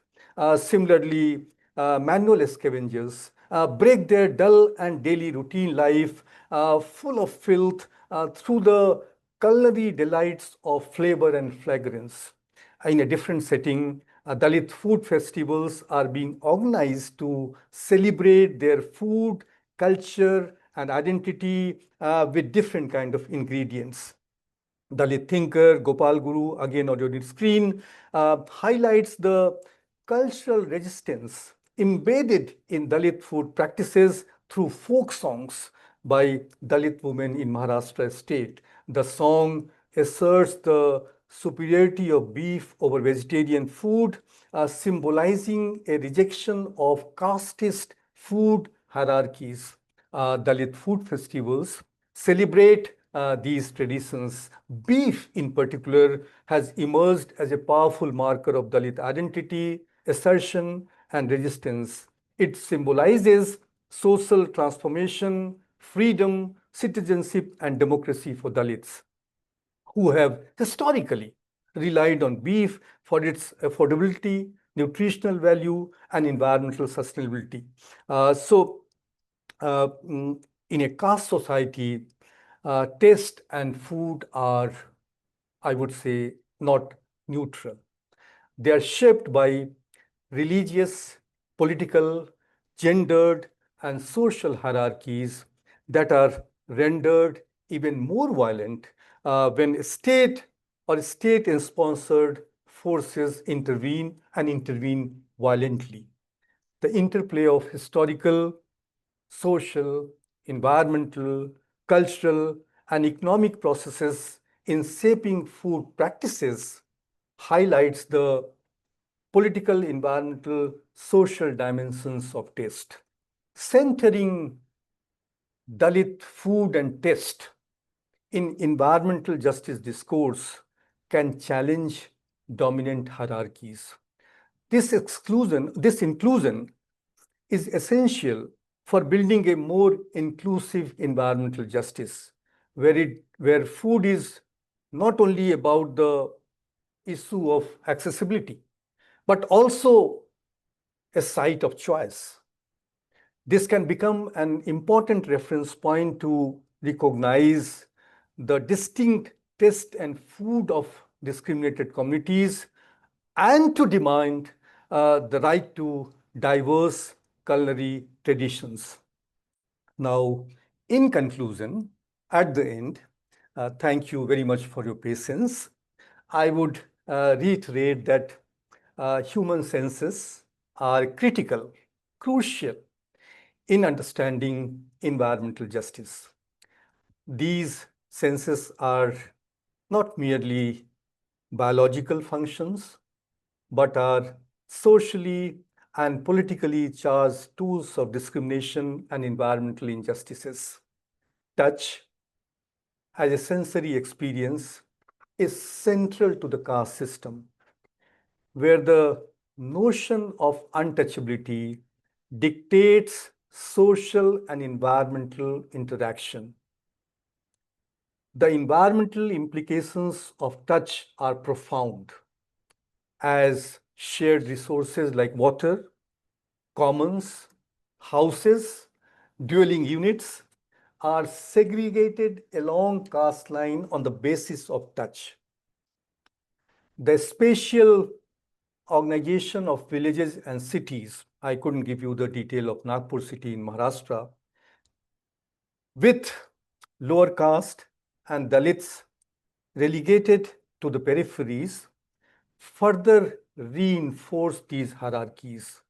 Similarly, manual scavengers break their dull and daily routine life full of filth through the culinary delights of flavor and fragrance. In a different setting, Dalit food festivals are being organized to celebrate their food, culture, and identity with different kind of ingredients. Dalit thinker Gopal Guru, again on your screen, highlights the cultural resistance embedded in Dalit food practices through folk songs by Dalit women in Maharashtra state. The song asserts the superiority of beef over vegetarian food, symbolizing a rejection of casteist food hierarchies. Dalit food festivals celebrate these traditions. Beef, in particular, has emerged as a powerful marker of Dalit identity, assertion, and resistance. It symbolizes social transformation, freedom, citizenship, and democracy for Dalits, who have historically relied on beef for its affordability, nutritional value, and environmental sustainability. In a caste society, taste and food are, I would say, not neutral. They are shaped by religious, political, gendered, and social hierarchies that are rendered even more violent when state or state-sponsored forces intervene violently. The interplay of historical, social, environmental, cultural, and economic processes in shaping food practices highlights the political, environmental, social dimensions of taste. Centering Dalit food and taste in environmental justice discourse can challenge dominant hierarchies. This inclusion is essential for building a more inclusive environmental justice, where food is not only about the issue of accessibility, but also a site of choice. This can become an important reference point to recognize the distinct taste and food of discriminated communities and to demand the right to diverse culinary traditions. Now, in conclusion, at the end, thank you very much for your patience. I would reiterate that human senses are critical, crucial in understanding environmental justice. These senses are not merely biological functions, but are socially and politically charged tools of discrimination and environmental injustices. Touch, as a sensory experience, is central to the caste system, where the notion of untouchability dictates social and environmental interaction. The environmental implications of touch are profound, as shared resources like water, commons, houses, dwelling units are segregated along caste line on the basis of touch. The spatial organization of villages and cities, I couldn't give you the detail of Nagpur city in Maharashtra, with lower caste and Dalits relegated to the peripheries, further reinforce these hierarchies.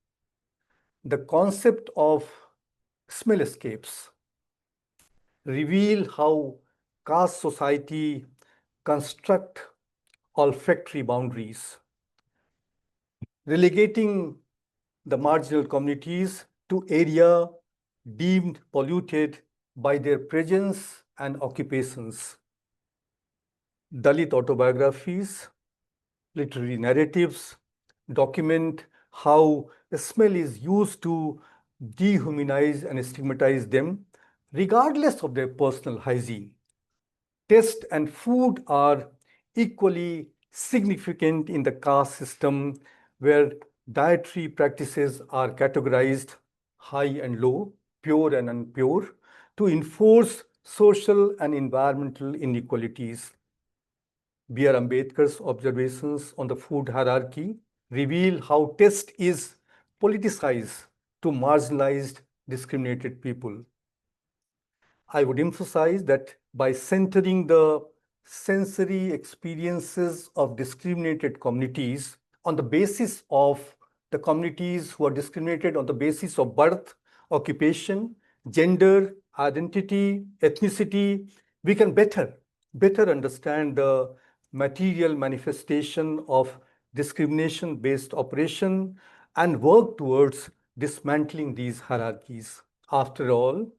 The concept of smell escapes reveal how caste society construct olfactory boundaries, relegating the marginal communities to area deemed polluted by their presence and occupations. Dalit autobiographies, literary narratives document how the smell is used to dehumanize and stigmatize them, regardless of their personal hygiene. Taste and food are equally significant in the caste system, where dietary practices are categorized high and low, pure and impure, to enforce social and environmental inequalities. B.R. Ambedkar's observations on the food hierarchy reveal how taste is politicized to marginalized, discriminated people. I would emphasize that by centering the sensory experiences of discriminated communities on the basis of the communities who are discriminated on the basis of birth, occupation, gender, identity, ethnicity, we can better understand the material manifestation of discrimination-based operation and work towards dismantling these hierarchies. After all,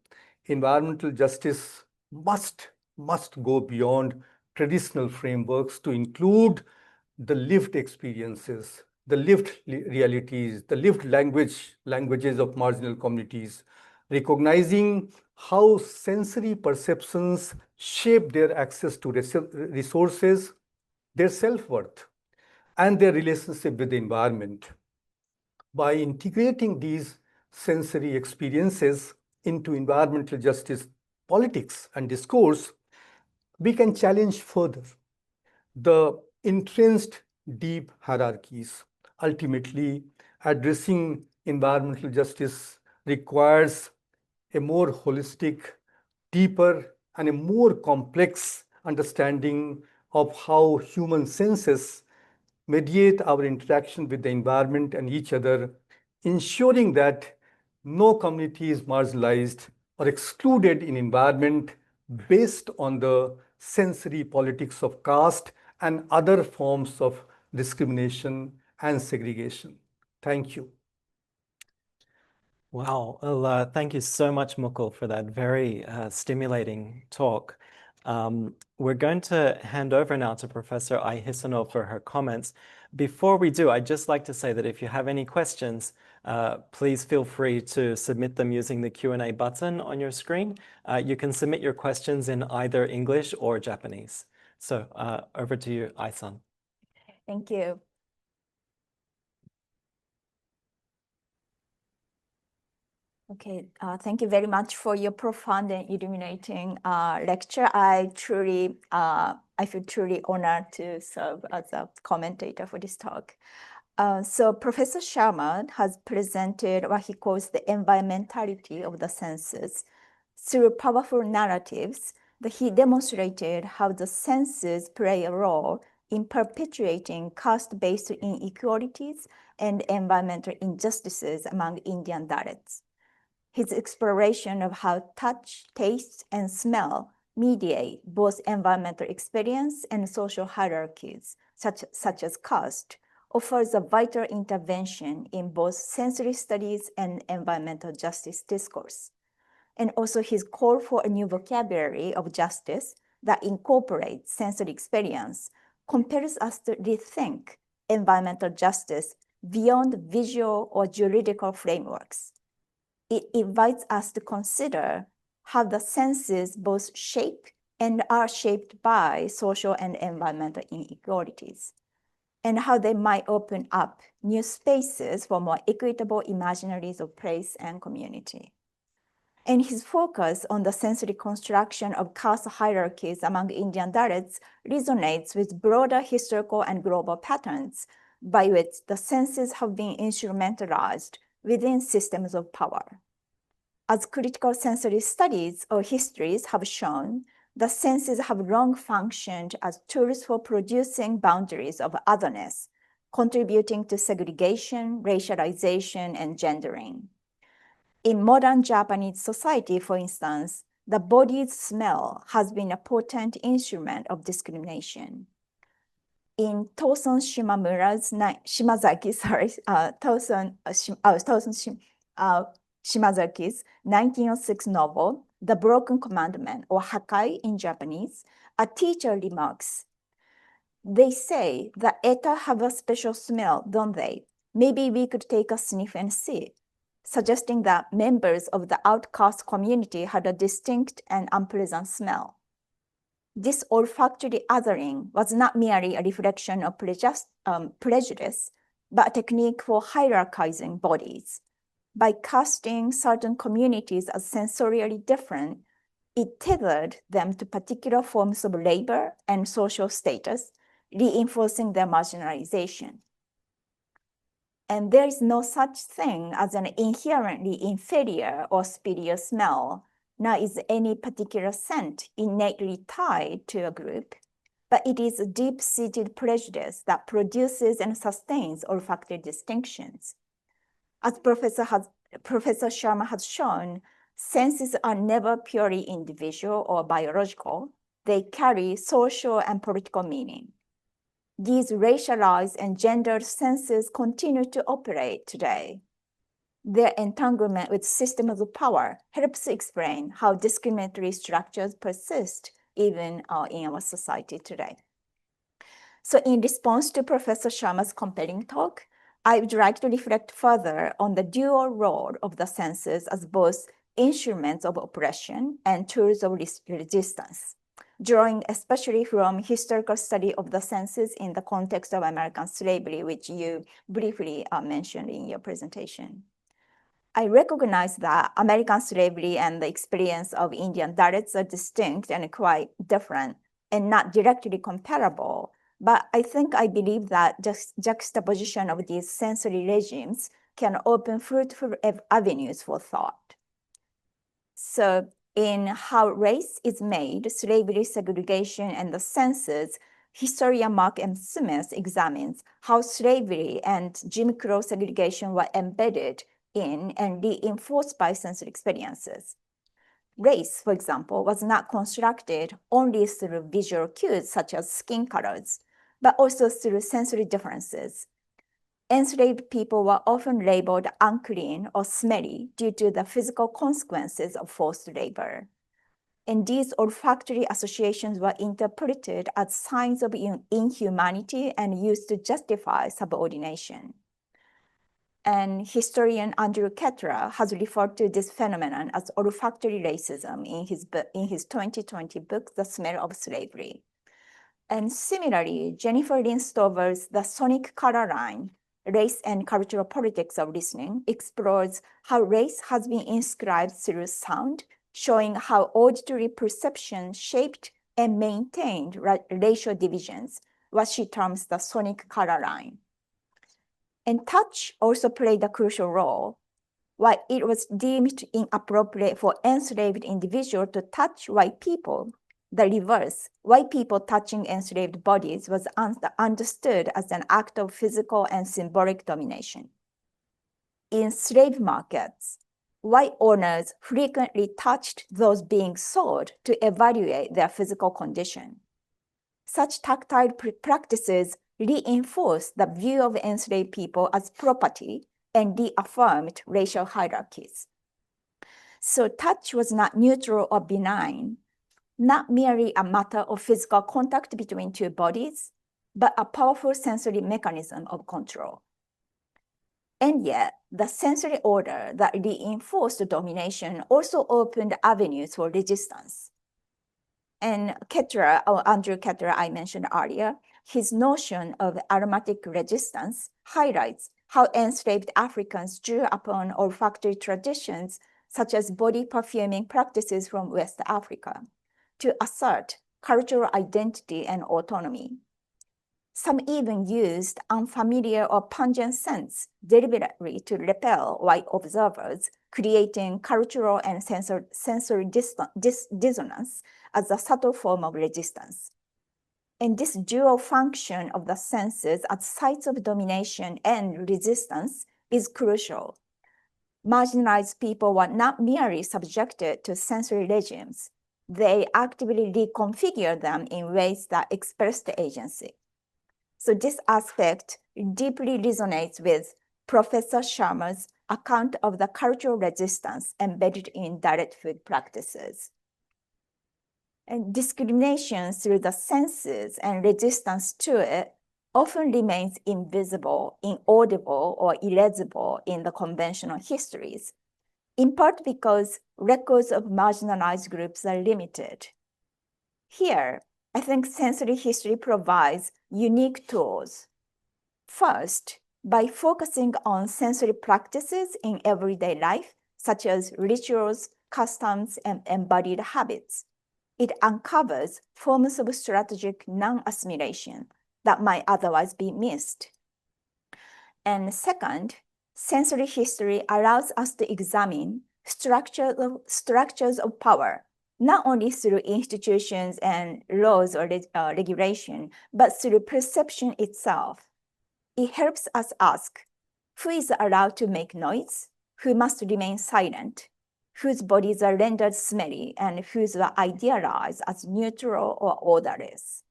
environmental justice must must go beyond traditional frameworks to include the lived experiences, the lived realities, the lived languages of marginal communities, recognizing how sensory perceptions shape their access to resources, their self-worth, and their relationship with the environment. By integrating these sensory experiences into environmental justice politics and discourse, we can challenge further the entrenched deep hierarchies. Ultimately, addressing environmental justice requires a more holistic, deeper, and a more complex understanding of how human senses mediate our interaction with the environment and each other, ensuring that no community is marginalized or excluded in environment based on the sensory politics of caste and other forms of discrimination and segregation. Thank you. Wow. Well, thank you so much, Mukul, for that very stimulating talk. We're going to hand over now to Professor Ai Hisano for her comments. Before we do, I'd just like to say that if you have any questions, please feel free to submit them using the Q&A button on your screen. You can submit your questions in either English or Japanese. So over to you, Ai-san. Thank you. Okay, thank you very much for your profound and illuminating lecture. I feel truly honored to serve as a commentator for this talk. So Professor Sharma has presented what he calls the environmentality of the senses. Through powerful narratives, that he demonstrated how the senses play a role in perpetuating caste-based inequalities and environmental injustices among Indian Dalits. His exploration of how touch, taste, and smell mediate both environmental experience and social hierarchies, such as caste, offers a vital intervention in both sensory studies and environmental justice discourse. And also his call for a new vocabulary of justice that incorporates sensory experience compels us to rethink environmental justice beyond visual or juridical frameworks. It invites us to consider how the senses both shape and are shaped by social and environmental inequalities, and how they might open up new spaces for more equitable imaginaries of place and community. And his focus on the sensory construction of caste hierarchies among Indian Dalits resonates with broader historical and global patterns by which the senses have been instrumentalized within systems of power. As critical sensory studies or histories have shown, the senses have long functioned as tools for producing boundaries of otherness, contributing to segregation, racialization, and gendering. In modern Japanese society, for instance, the body's smell has been a potent instrument of discrimination. In Toson Shimazaki's 1906 novel, The Broken Commandment, or Hakai in Japanese, a teacher remarks, "They say that eta have a special smell, don't they? Maybe we could take a sniff and see," suggesting that members of the outcast community had a distinct and unpleasant smell. This olfactory othering was not merely a reflection of prejudice, but a technique for hierarchizing bodies. By casting certain communities as sensorially different, it tethered them to particular forms of labor and social status, reinforcing their marginalization. And there is no such thing as an inherently inferior or superior smell, nor is any particular scent innately tied to a group, but it is a deep-seated prejudice that produces and sustains olfactory distinctions. As Professor Sharma has shown, senses are never purely individual or biological. They carry social and political meaning. These racialized and gendered senses continue to operate today. Their entanglement with systems of power helps explain how discriminatory structures persist even in our society today. So in response to Professor Sharma's compelling talk, I would like to reflect further on the dual role of the senses as both instruments of oppression and tools of resistance, drawing especially from historical study of the senses in the context of American slavery, which you briefly mentioned in your presentation. I recognize that American slavery and the experience of Indian Dalits are distinct and quite different and not directly comparable. But I believe that juxtaposition of these sensory regimes can open fruitful avenues for thought. So in How Race is Made, Slavery, Segregation, and the Senses, historian Mark M. Smith examines how slavery and Jim Crow segregation were embedded in and reinforced by sensory experiences. Race, for example, was not constructed only through visual cues such as skin colors, but also through sensory differences. Enslaved people were often labeled unclean or smelly due to the physical consequences of forced labor. And these olfactory associations were interpreted as signs of inhumanity and used to justify subordination. And historian Andrew Kettler has referred to this phenomenon as olfactory racism in his 2020 book, The Smell of Slavery. And similarly, Jennifer Lynn Stover's The Sonic Color Line, Race and Cultural Politics of Listening, explores how race has been inscribed through sound, showing how auditory perception shaped and maintained racial divisions, what she terms the sonic color line. And touch also played a crucial role. While it was deemed inappropriate for enslaved individuals to touch white people, the reverse, white people touching enslaved bodies, was understood as an act of physical and symbolic domination. In slave markets, white owners frequently touched those being sold to evaluate their physical condition. Such tactile practices reinforced the view of enslaved people as property and reaffirmed racial hierarchies. So touch was not neutral or benign, not merely a matter of physical contact between two bodies, but a powerful sensory mechanism of control. And yet, the sensory order that reinforced domination also opened avenues for resistance. And Kettler, or Andrew Kettler, I mentioned earlier, his notion of aromatic resistance highlights how enslaved Africans drew upon olfactory traditions such as body perfuming practices from West Africa to assert cultural identity and autonomy. Some even used unfamiliar or pungent scents deliberately to repel white observers, creating cultural and sensory dissonance as a subtle form of resistance. And this dual function of the senses as sites of domination and resistance is crucial. Marginalized people were not merely subjected to sensory regimes, they actively reconfigure them in ways that expressed agency. So this aspect deeply resonates with Professor Sharma's account of the cultural resistance embedded in direct food practices. And discrimination through the senses and resistance to it often remains invisible, inaudible, or illegible in the conventional histories, in part because records of marginalized groups are limited. Here, I think sensory history provides unique tools. First, by focusing on sensory practices in everyday life, such as rituals, customs, and embodied habits, it uncovers forms of strategic non-assimilation that might otherwise be missed. And second, sensory history allows us to examine structures of power, not only through institutions and laws or regulation, but through perception itself. It helps us ask, who is allowed to make noise, who must remain silent, whose bodies are rendered smelly, and whose are idealized as neutral or odorless.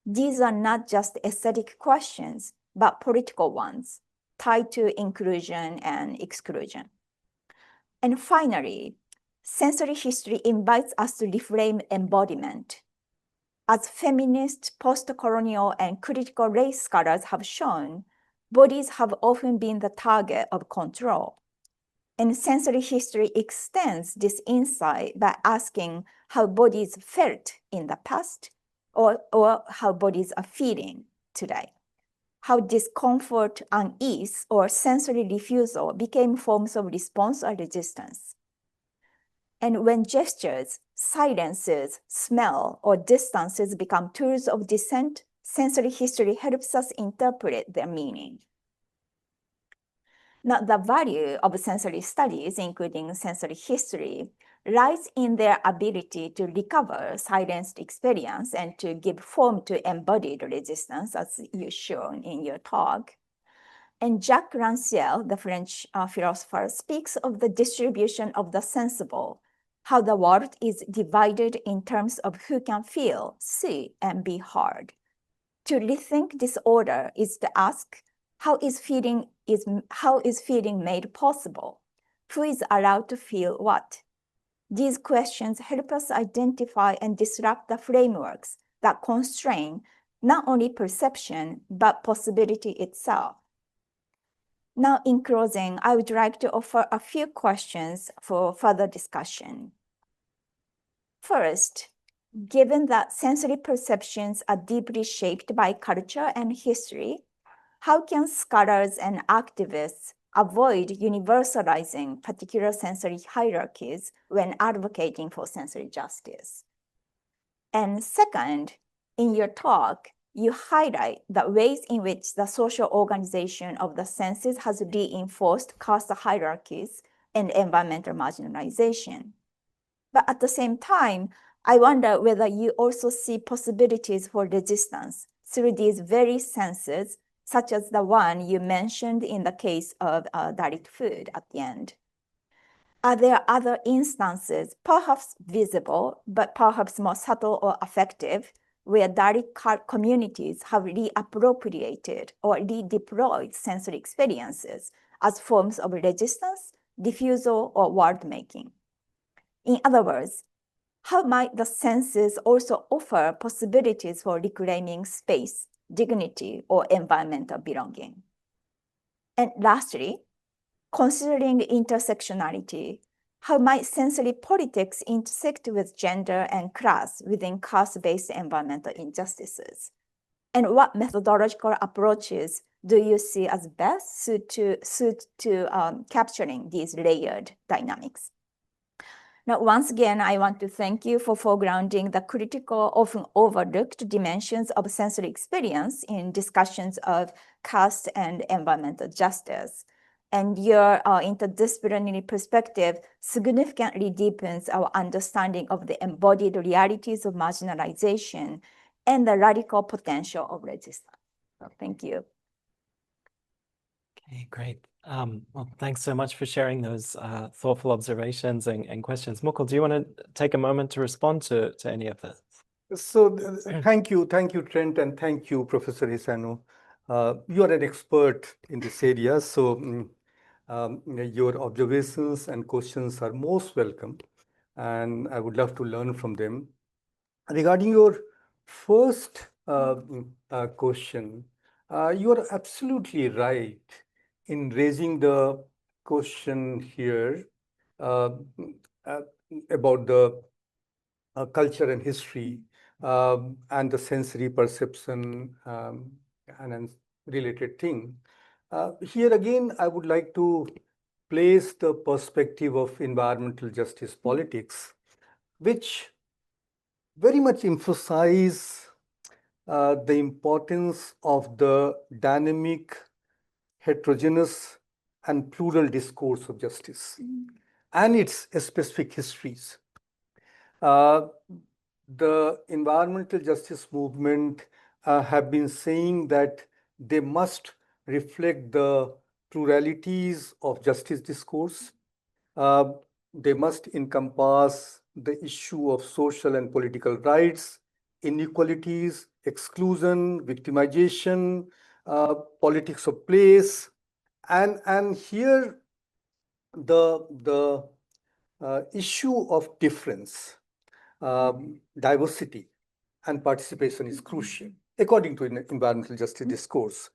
These are not just aesthetic questions, but political ones, tied to inclusion and exclusion. And finally, sensory history invites us to reframe embodiment. as feminist, post-colonial, and critical race scholars have shown, bodies have often been the target of control. And sensory history extends this insight by asking how bodies felt in the past or how bodies are feeling today. How discomfort, unease, or sensory refusal became forms of response or resistance. And when gestures, silences, smell, or distances become tools of dissent, sensory history helps us interpret their meaning. Now, the value of sensory studies, including sensory history, lies in their ability to recover silenced experience and to give form to embodied resistance, as you shown in your talk. And Jacques Rancière, the French philosopher, speaks of the distribution of the sensible, how the world is divided in terms of who can feel, see, and be heard. To rethink this order is to ask, how is feeling made possible? Who is allowed to feel what? These questions help us identify and disrupt the frameworks that constrain not only perception, but possibility itself. Now, in closing, I would like to offer a few questions for further discussion. First, given that sensory perceptions are deeply shaped by culture and history, how can scholars and activists avoid universalizing particular sensory hierarchies when advocating for sensory justice? And second, in your talk, you highlight the ways in which the social organization of the senses has reinforced caste hierarchies and environmental marginalization. But at the same time, I wonder whether you also see possibilities for resistance through these very senses, such as the one you mentioned in the case of direct food at the end. Are there other instances, perhaps visible, but perhaps more subtle or effective, where direct communities have reappropriated or redeployed sensory experiences as forms of resistance, diffusal, or word-making? In other words, how might the senses also offer possibilities for reclaiming space, dignity, or environmental belonging? And lastly, considering intersectionality, how might sensory politics intersect with gender and class within caste-based environmental injustices? And what methodological approaches do you see as best suit to capturing these layered dynamics? Now, once again, I want to thank you for foregrounding the critical, often overlooked dimensions of sensory experience in discussions of caste and environmental justice. And your interdisciplinary perspective significantly deepens our understanding of the embodied realities of marginalization and the radical potential of resistance. So thank you. Okay, great. Well, thanks so much for sharing those thoughtful observations and questions. Mukul, do you want to take a moment to respond to any of this? So thank you, Trent, and thank you, Professor Hisano. You are an expert in this area, so your observations and questions are most welcome, and I would love to learn from them. Regarding your first question, you are absolutely right in raising the question here about the culture and history and the sensory perception and related thing. Here again, I would like to place the perspective of environmental justice politics, which very much emphasize the importance of the dynamic, heterogeneous, and plural discourse of justice and its specific histories. The environmental justice movement have been saying that they must reflect the pluralities of justice discourse. They must encompass the issue of social and political rights, inequalities, exclusion, victimization, politics of place, and here the issue of difference, diversity, and participation is crucial, according to environmental justice discourse.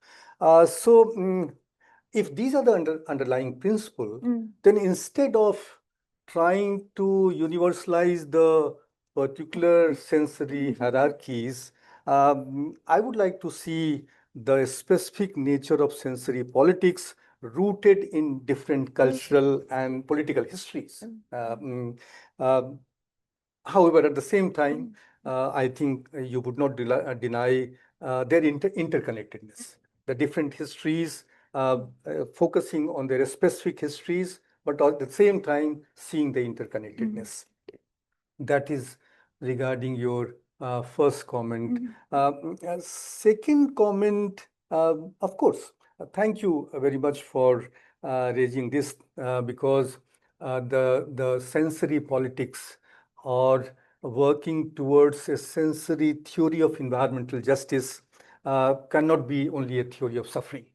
If these are the underlying principles, then instead of trying to universalize the particular sensory hierarchies, I would like to see the specific nature of sensory politics rooted in different cultural and political histories. However, at the same time, I think you would not deny their interconnectedness. The different histories, focusing on their specific histories, but at the same time, seeing the interconnectedness. That is regarding your first comment. Second comment, of course, thank you very much for raising this because the sensory politics or working towards a sensory theory of environmental justice cannot be only a theory of suffering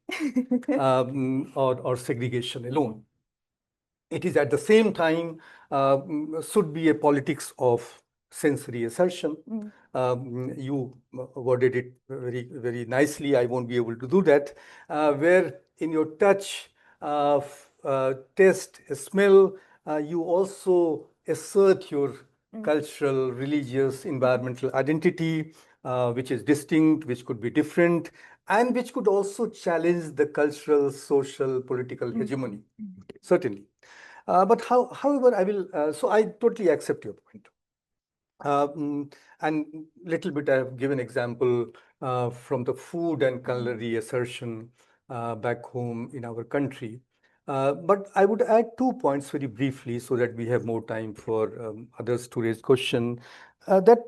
or segregation alone. It is at the same time should be a politics of sensory assertion. You worded it very, very nicely. I won't be able to do that. Where in your touch, taste, smell, you also assert your cultural, religious, environmental identity, which is distinct, which could be different, and which could also challenge the cultural, social, political hegemony, certainly. However, I will, so I totally accept your point. And little bit I have given example from the food and culinary assertion back home in our country. But I would add 2 points very briefly so that we have more time for others to raise question. That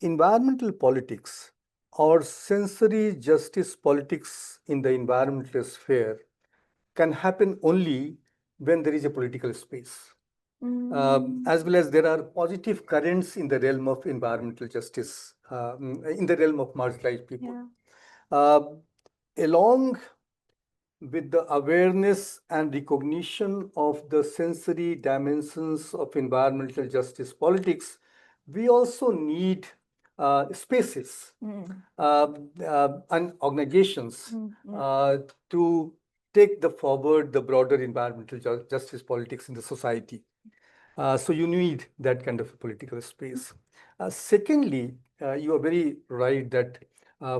environmental politics or sensory justice politics in the environmental sphere can happen only when there is a political space. As well as there are positive currents in the realm of environmental justice, in the realm of marginalized people. Along with the awareness and recognition of the sensory dimensions of environmental justice politics, we also need spaces and organizations to take forward the broader environmental justice politics in the society. So you need that kind of a political space. Secondly, you are very right that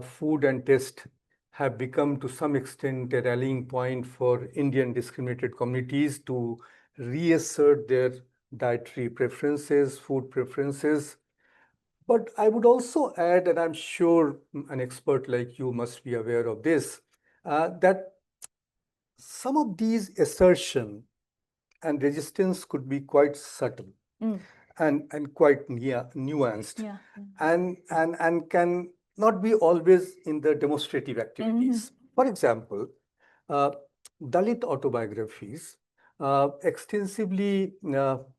food and taste have become to some extent a rallying point for Indian discriminated communities to reassert their dietary preferences, food preferences. But I would also add, and I'm sure an expert like you must be aware of this, that some of these assertions and resistance could be quite subtle and quite nuanced and can not be always in the demonstrative activities. For example, Dalit autobiographies extensively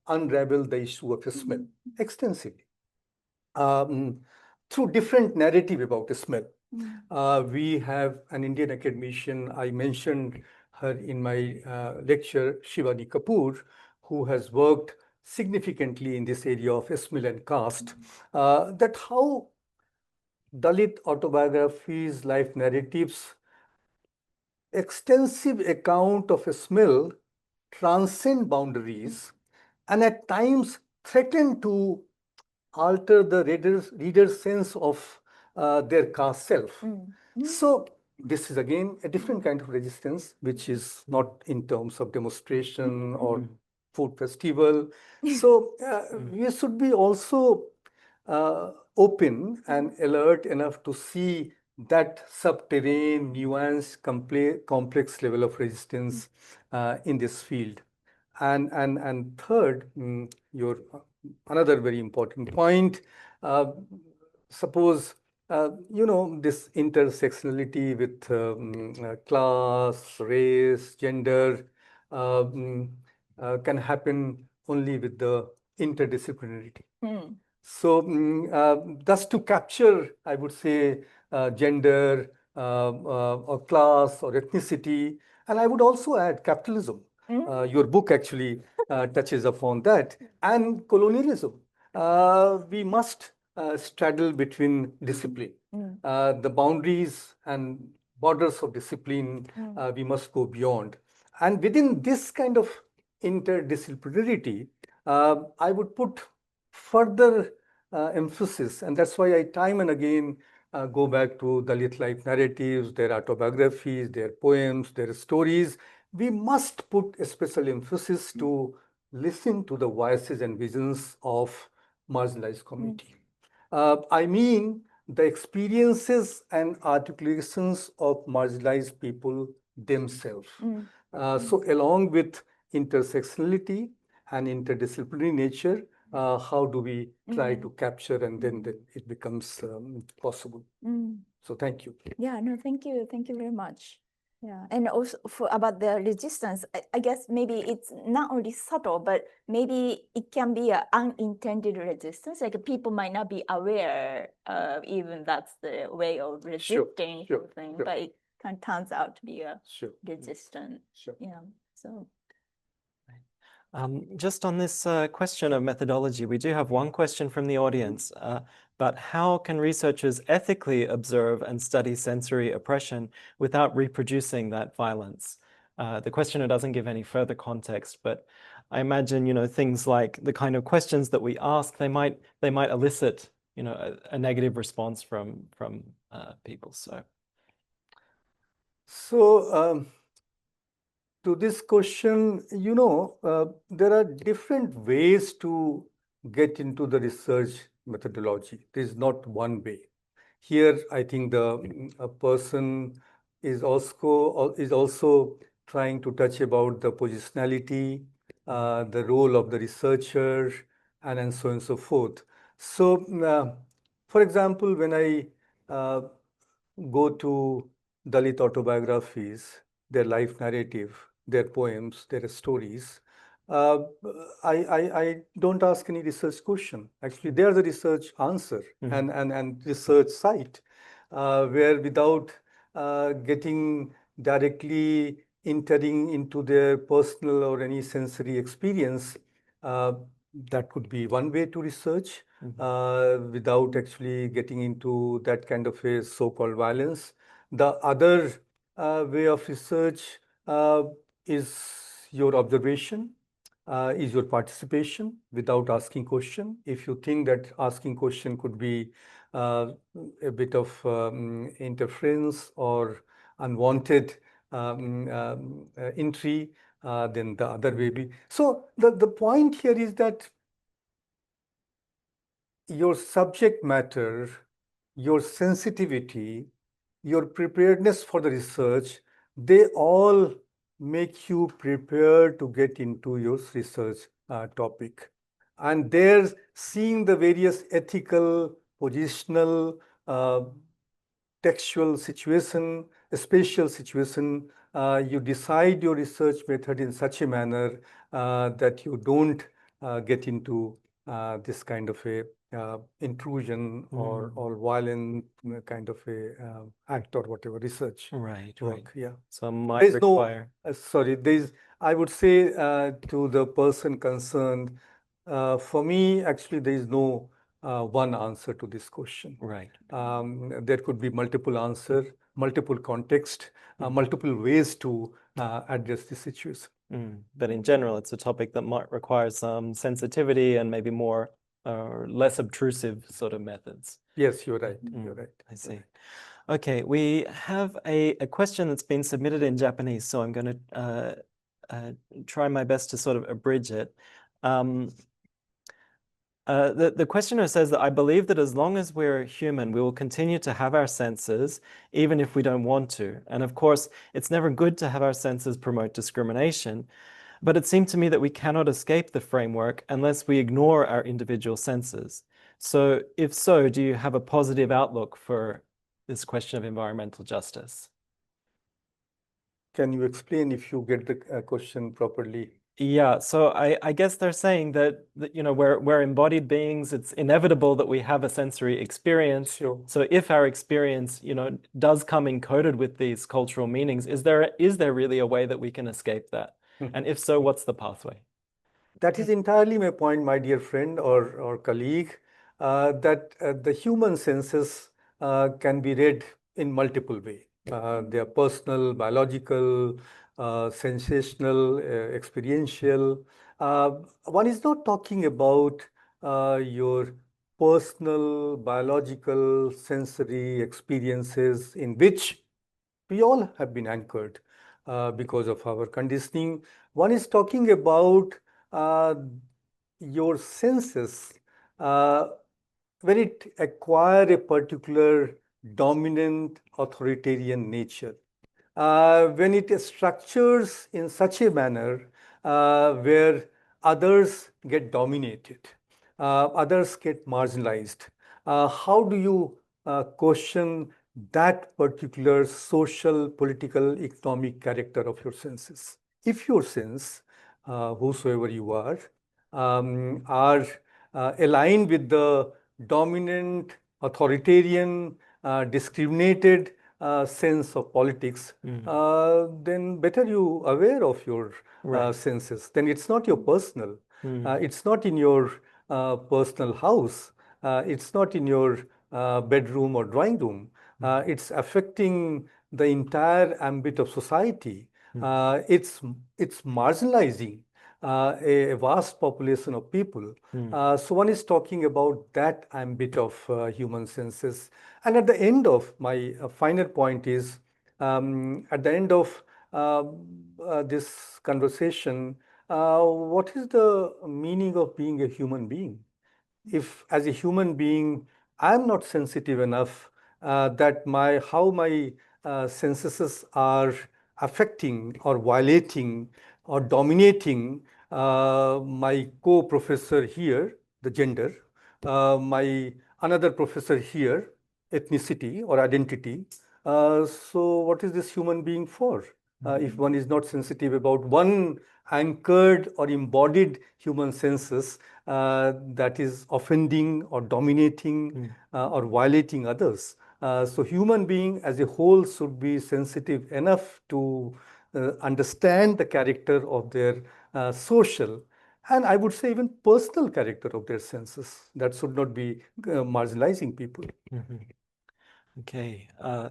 unravel the issue of smell extensively through different narrative about smell. We have an Indian academician, I mentioned her in my lecture, Shivani Kapoor, who has worked significantly in this area of smell and caste, that how Dalit autobiographies, life narratives, extensive account of smell transcend boundaries and at times threaten to alter the reader's sense of their caste self. So this is again a different kind of resistance, which is not in terms of demonstration or food festival. So we should be also open and alert enough to see that subterranean, nuanced, complex level of resistance in this field. And third, your another very important point, suppose this intersectionality with class, race, gender can happen only with the interdisciplinarity. So thus to capture, I would say, gender or class or ethnicity, and I would also add capitalism. Your book actually touches upon that, and colonialism. We must straddle between discipline. The boundaries and borders of discipline, we must go beyond. And within this kind of interdisciplinarity, I would put further emphasis, and that's why I time and again go back to Dalit life narratives, their autobiographies, their poems, their stories. We must put a special emphasis to listen to the voices and visions of marginalized community. I mean the experiences and articulations of marginalized people themselves. So along with intersectionality and interdisciplinary nature, how do we try to capture, and then it becomes possible. So thank you. Yeah, no, thank you. Thank you very much. Yeah, and also about the resistance, I guess maybe it's not only subtle, but maybe it can be an unintended resistance. Like people might not be aware of even that's the way of resisting something, but it kind of turns out to be a resistance. Yeah, so. Just on this question of methodology, we do have one question from the audience. But how can researchers ethically observe and study sensory oppression without reproducing that violence? The questioner doesn't give any further context, but I imagine, things like the kind of questions that we ask, they might elicit, a negative response from people. So to this question, there are different ways to get into the research methodology. There is not one way. Here, I think a person is also trying to touch about the positionality, the role of the researcher, and so on and so forth. So, for example, when I go to Dalit autobiographies, their life narrative, their poems, their stories, I don't ask any research question. Actually, they are the research answer and research site, where without getting directly entering into their personal or any sensory experience, that could be one way to research, without actually getting into that kind of a so-called violence. The other way of research is your observation, is your participation without asking question. If you think that asking question could be a bit of interference or unwanted entry, then the other way be. So the point here is that your subject matter, your sensitivity, your preparedness for the research, they all make you prepared to get into your research topic. And there's seeing the various ethical, positional, textual situation, spatial situation, you decide your research method in such a manner that you don't get into this kind of a intrusion or violent kind of a act or whatever research Right. work. Yeah. So might require. I would say to the person concerned, for me, actually, there is no one answer to this question. Right. There could be multiple answers, multiple context, multiple ways to address the situation. But in general, it's a topic that might require some sensitivity and maybe more or less obtrusive sort of methods. Yes, you're right. You're right. I see. Okay, we have a question that's been submitted in Japanese, so I'm going to try my best to sort of abridge it. The questioner says that I believe that as long as we're human, we will continue to have our senses, even if we don't want to. And of course, it's never good to have our senses promote discrimination. But it seemed to me that we cannot escape the framework unless we ignore our individual senses. So if so, do you have a positive outlook for this question of environmental justice? Can you explain if you get the question properly? Yeah, so I guess they're saying that we're embodied beings. It's inevitable that we have a sensory experience. Sure. So if our experience, does come encoded with these cultural meanings, is there really a way that we can escape that? And if so, what's the pathway? That is entirely my point, my dear friend or colleague. that the human senses can be read in multiple ways. They are personal, biological, sensational, experiential. One is not talking about your personal, biological, sensory experiences in which we all have been anchored because of our conditioning. One is talking about uh, your senses when it acquire a particular dominant authoritarian nature, when it structures in such a manner where others get dominated, others get marginalized. How do you question that particular social, political, economic character of your senses? If your sense, whosoever you are aligned with the dominant, authoritarian, discriminated sense of politics, then better you aware of your Right. senses. Then it's not your personal. Mm. It's not in your personal house. It's not in your bedroom or drawing room. It's affecting the entire ambit of society. It's marginalizing a vast population of people. So one is talking about that ambit of human senses. And at the end of my final point is, at the end of this conversation, what is the meaning of being a human being? If as a human being I'm not sensitive enough that how my senses are affecting or violating or dominating my co-professor here, the gender, my another professor here, ethnicity or identity. So what is this human being for? If one is not sensitive about one anchored or embodied human senses that is offending or dominating or violating others. So human being as a whole should be sensitive enough to understand the character of their social and I would say even personal character of their senses. That should not be marginalizing people. Okay,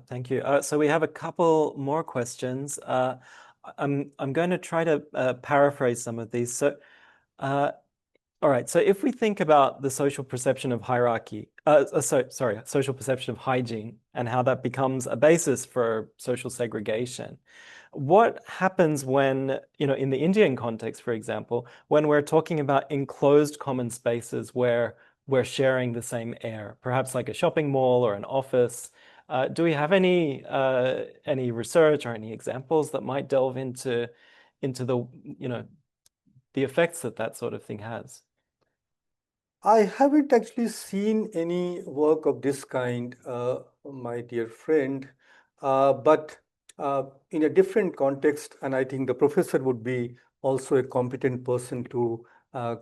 thank you. So we have a couple more questions. I'm going to try to paraphrase some of these. So, all right. So if we think about the social perception of hierarchy, social perception of hygiene and how that becomes a basis for social segregation, what happens when, in the Indian context, for example, when we're talking about enclosed common spaces where we're sharing the same air, perhaps like a shopping mall or an office? Do we have any research or any examples that might delve into the effects that sort of thing has? I haven't actually seen any work of this kind, my dear friend, but in a different context, and I think the professor would be also a competent person to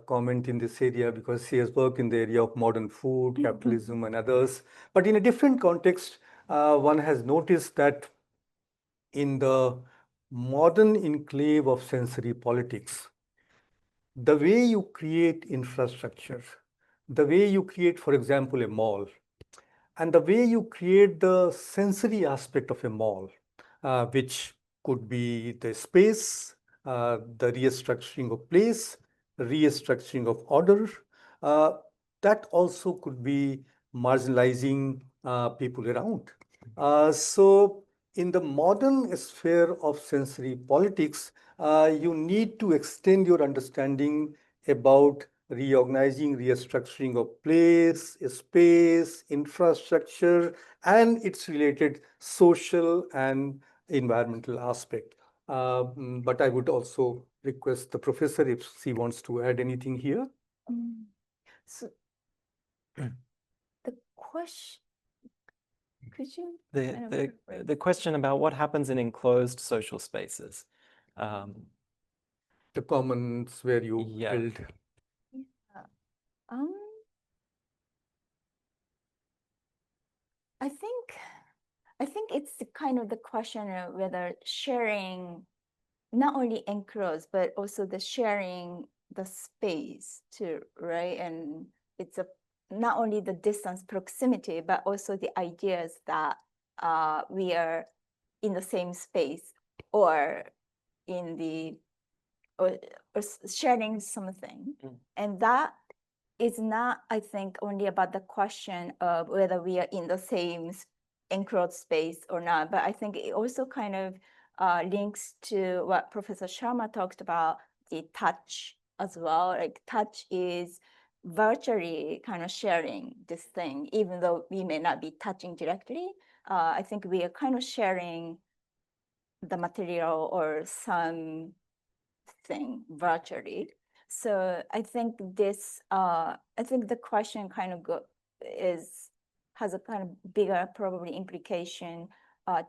comment in this area because he has worked in the area of modern food, capitalism, and others. But in a different context, one has noticed that in the modern enclave of sensory politics, the way you create infrastructure, the way you create, for example, a mall, and the way you create the sensory aspect of a mall, which could be the space, the restructuring of place, restructuring of order, uh, that also could be marginalizing people around. So in the modern sphere of sensory politics, you need to extend your understanding about reorganizing, restructuring of place, space, infrastructure, and its related social and environmental aspect. But I would also request the professor if she wants to add anything here. So the question, could you the question about what happens in enclosed social spaces. The commons where you held. I think it's the kind of the question of whether sharing not only enclosed but also the sharing the space too, right? And it's a not only the distance proximity, but also the ideas that we are in the same space or in the or sharing something. And that is not, I think, only about the question of whether we are in the same enclosed space or not, but I think it also kind of links to what Professor Sharma talked about, the touch as well. Like touch is virtually kind of sharing this thing, even though we may not be touching directly. I think we are kind of sharing the material or some thing virtually. So I think this, I think the question kind of has a kind of bigger probably implication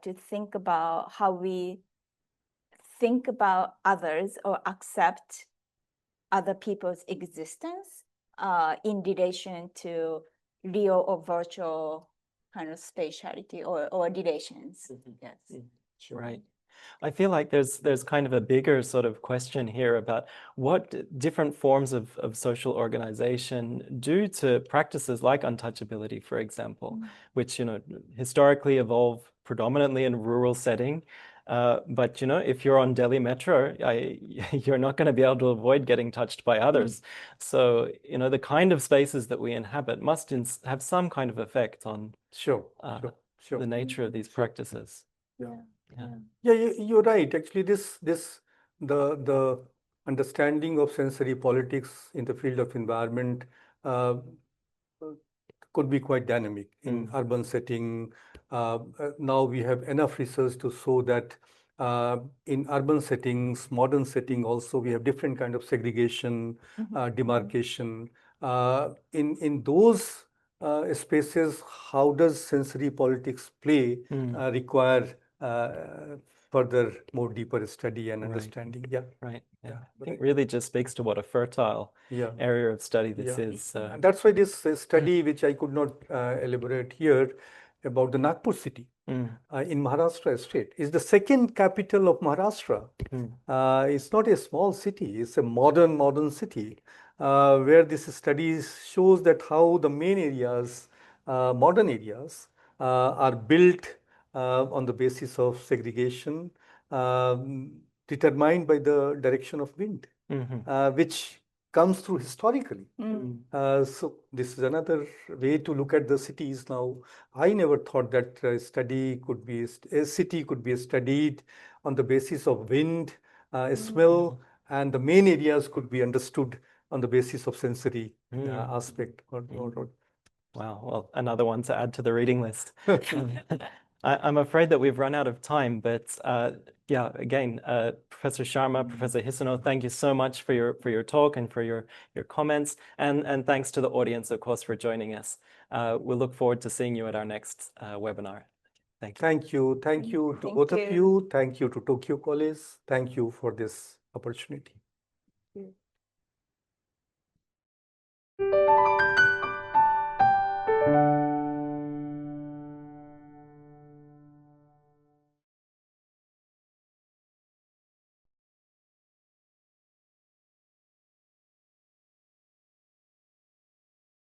to think about how we think about others or accept other people's existence in relation to real or virtual kind of spatiality or relations. Yes. Sure. Right. I feel like there's kind of a bigger sort of question here about what different forms of social organization do to practices like untouchability, for example, which, you know, historically evolve predominantly in rural setting. But, you know, if you're on Delhi Metro, you're not going to be able to avoid getting touched by others. So, you know, the kind of spaces that we inhabit must have some kind of effect on the nature of these practices. Yeah, you're right. Actually, the understanding of sensory politics in the field of environment could be quite dynamic in urban setting. Now we have enough research to show that in urban settings, modern setting also, we have different kind of segregation, demarcation. In those spaces, how does sensory politics play require further, more deeper study and understanding. I think really just speaks to what a fertile area of study this is. That's why this study, which I could not elaborate here, about the Nagpur city in Maharashtra state, is the second capital of Maharashtra. It's not a small city; it's a modern city, where this study shows that how the main areas, modern areas, are built on the basis of segregation, determined by the direction of wind, which comes through historically. So this is another way to look at the cities now. I never thought that a city could be studied on the basis of wind, smell, and the main areas could be understood on the basis of sensory aspect. Wow, well, another one to add to the reading list. I'm afraid that we've run out of time, but yeah, again, Professor Sharma, Professor Hisano, thank you so much for your talk and for your comments, and thanks to the audience, of course, for joining us. We'll look forward to seeing you at our next webinar. Thank you. Thank you to both of you. Thank you to Tokyo College. Thank you for this opportunity. Thank you.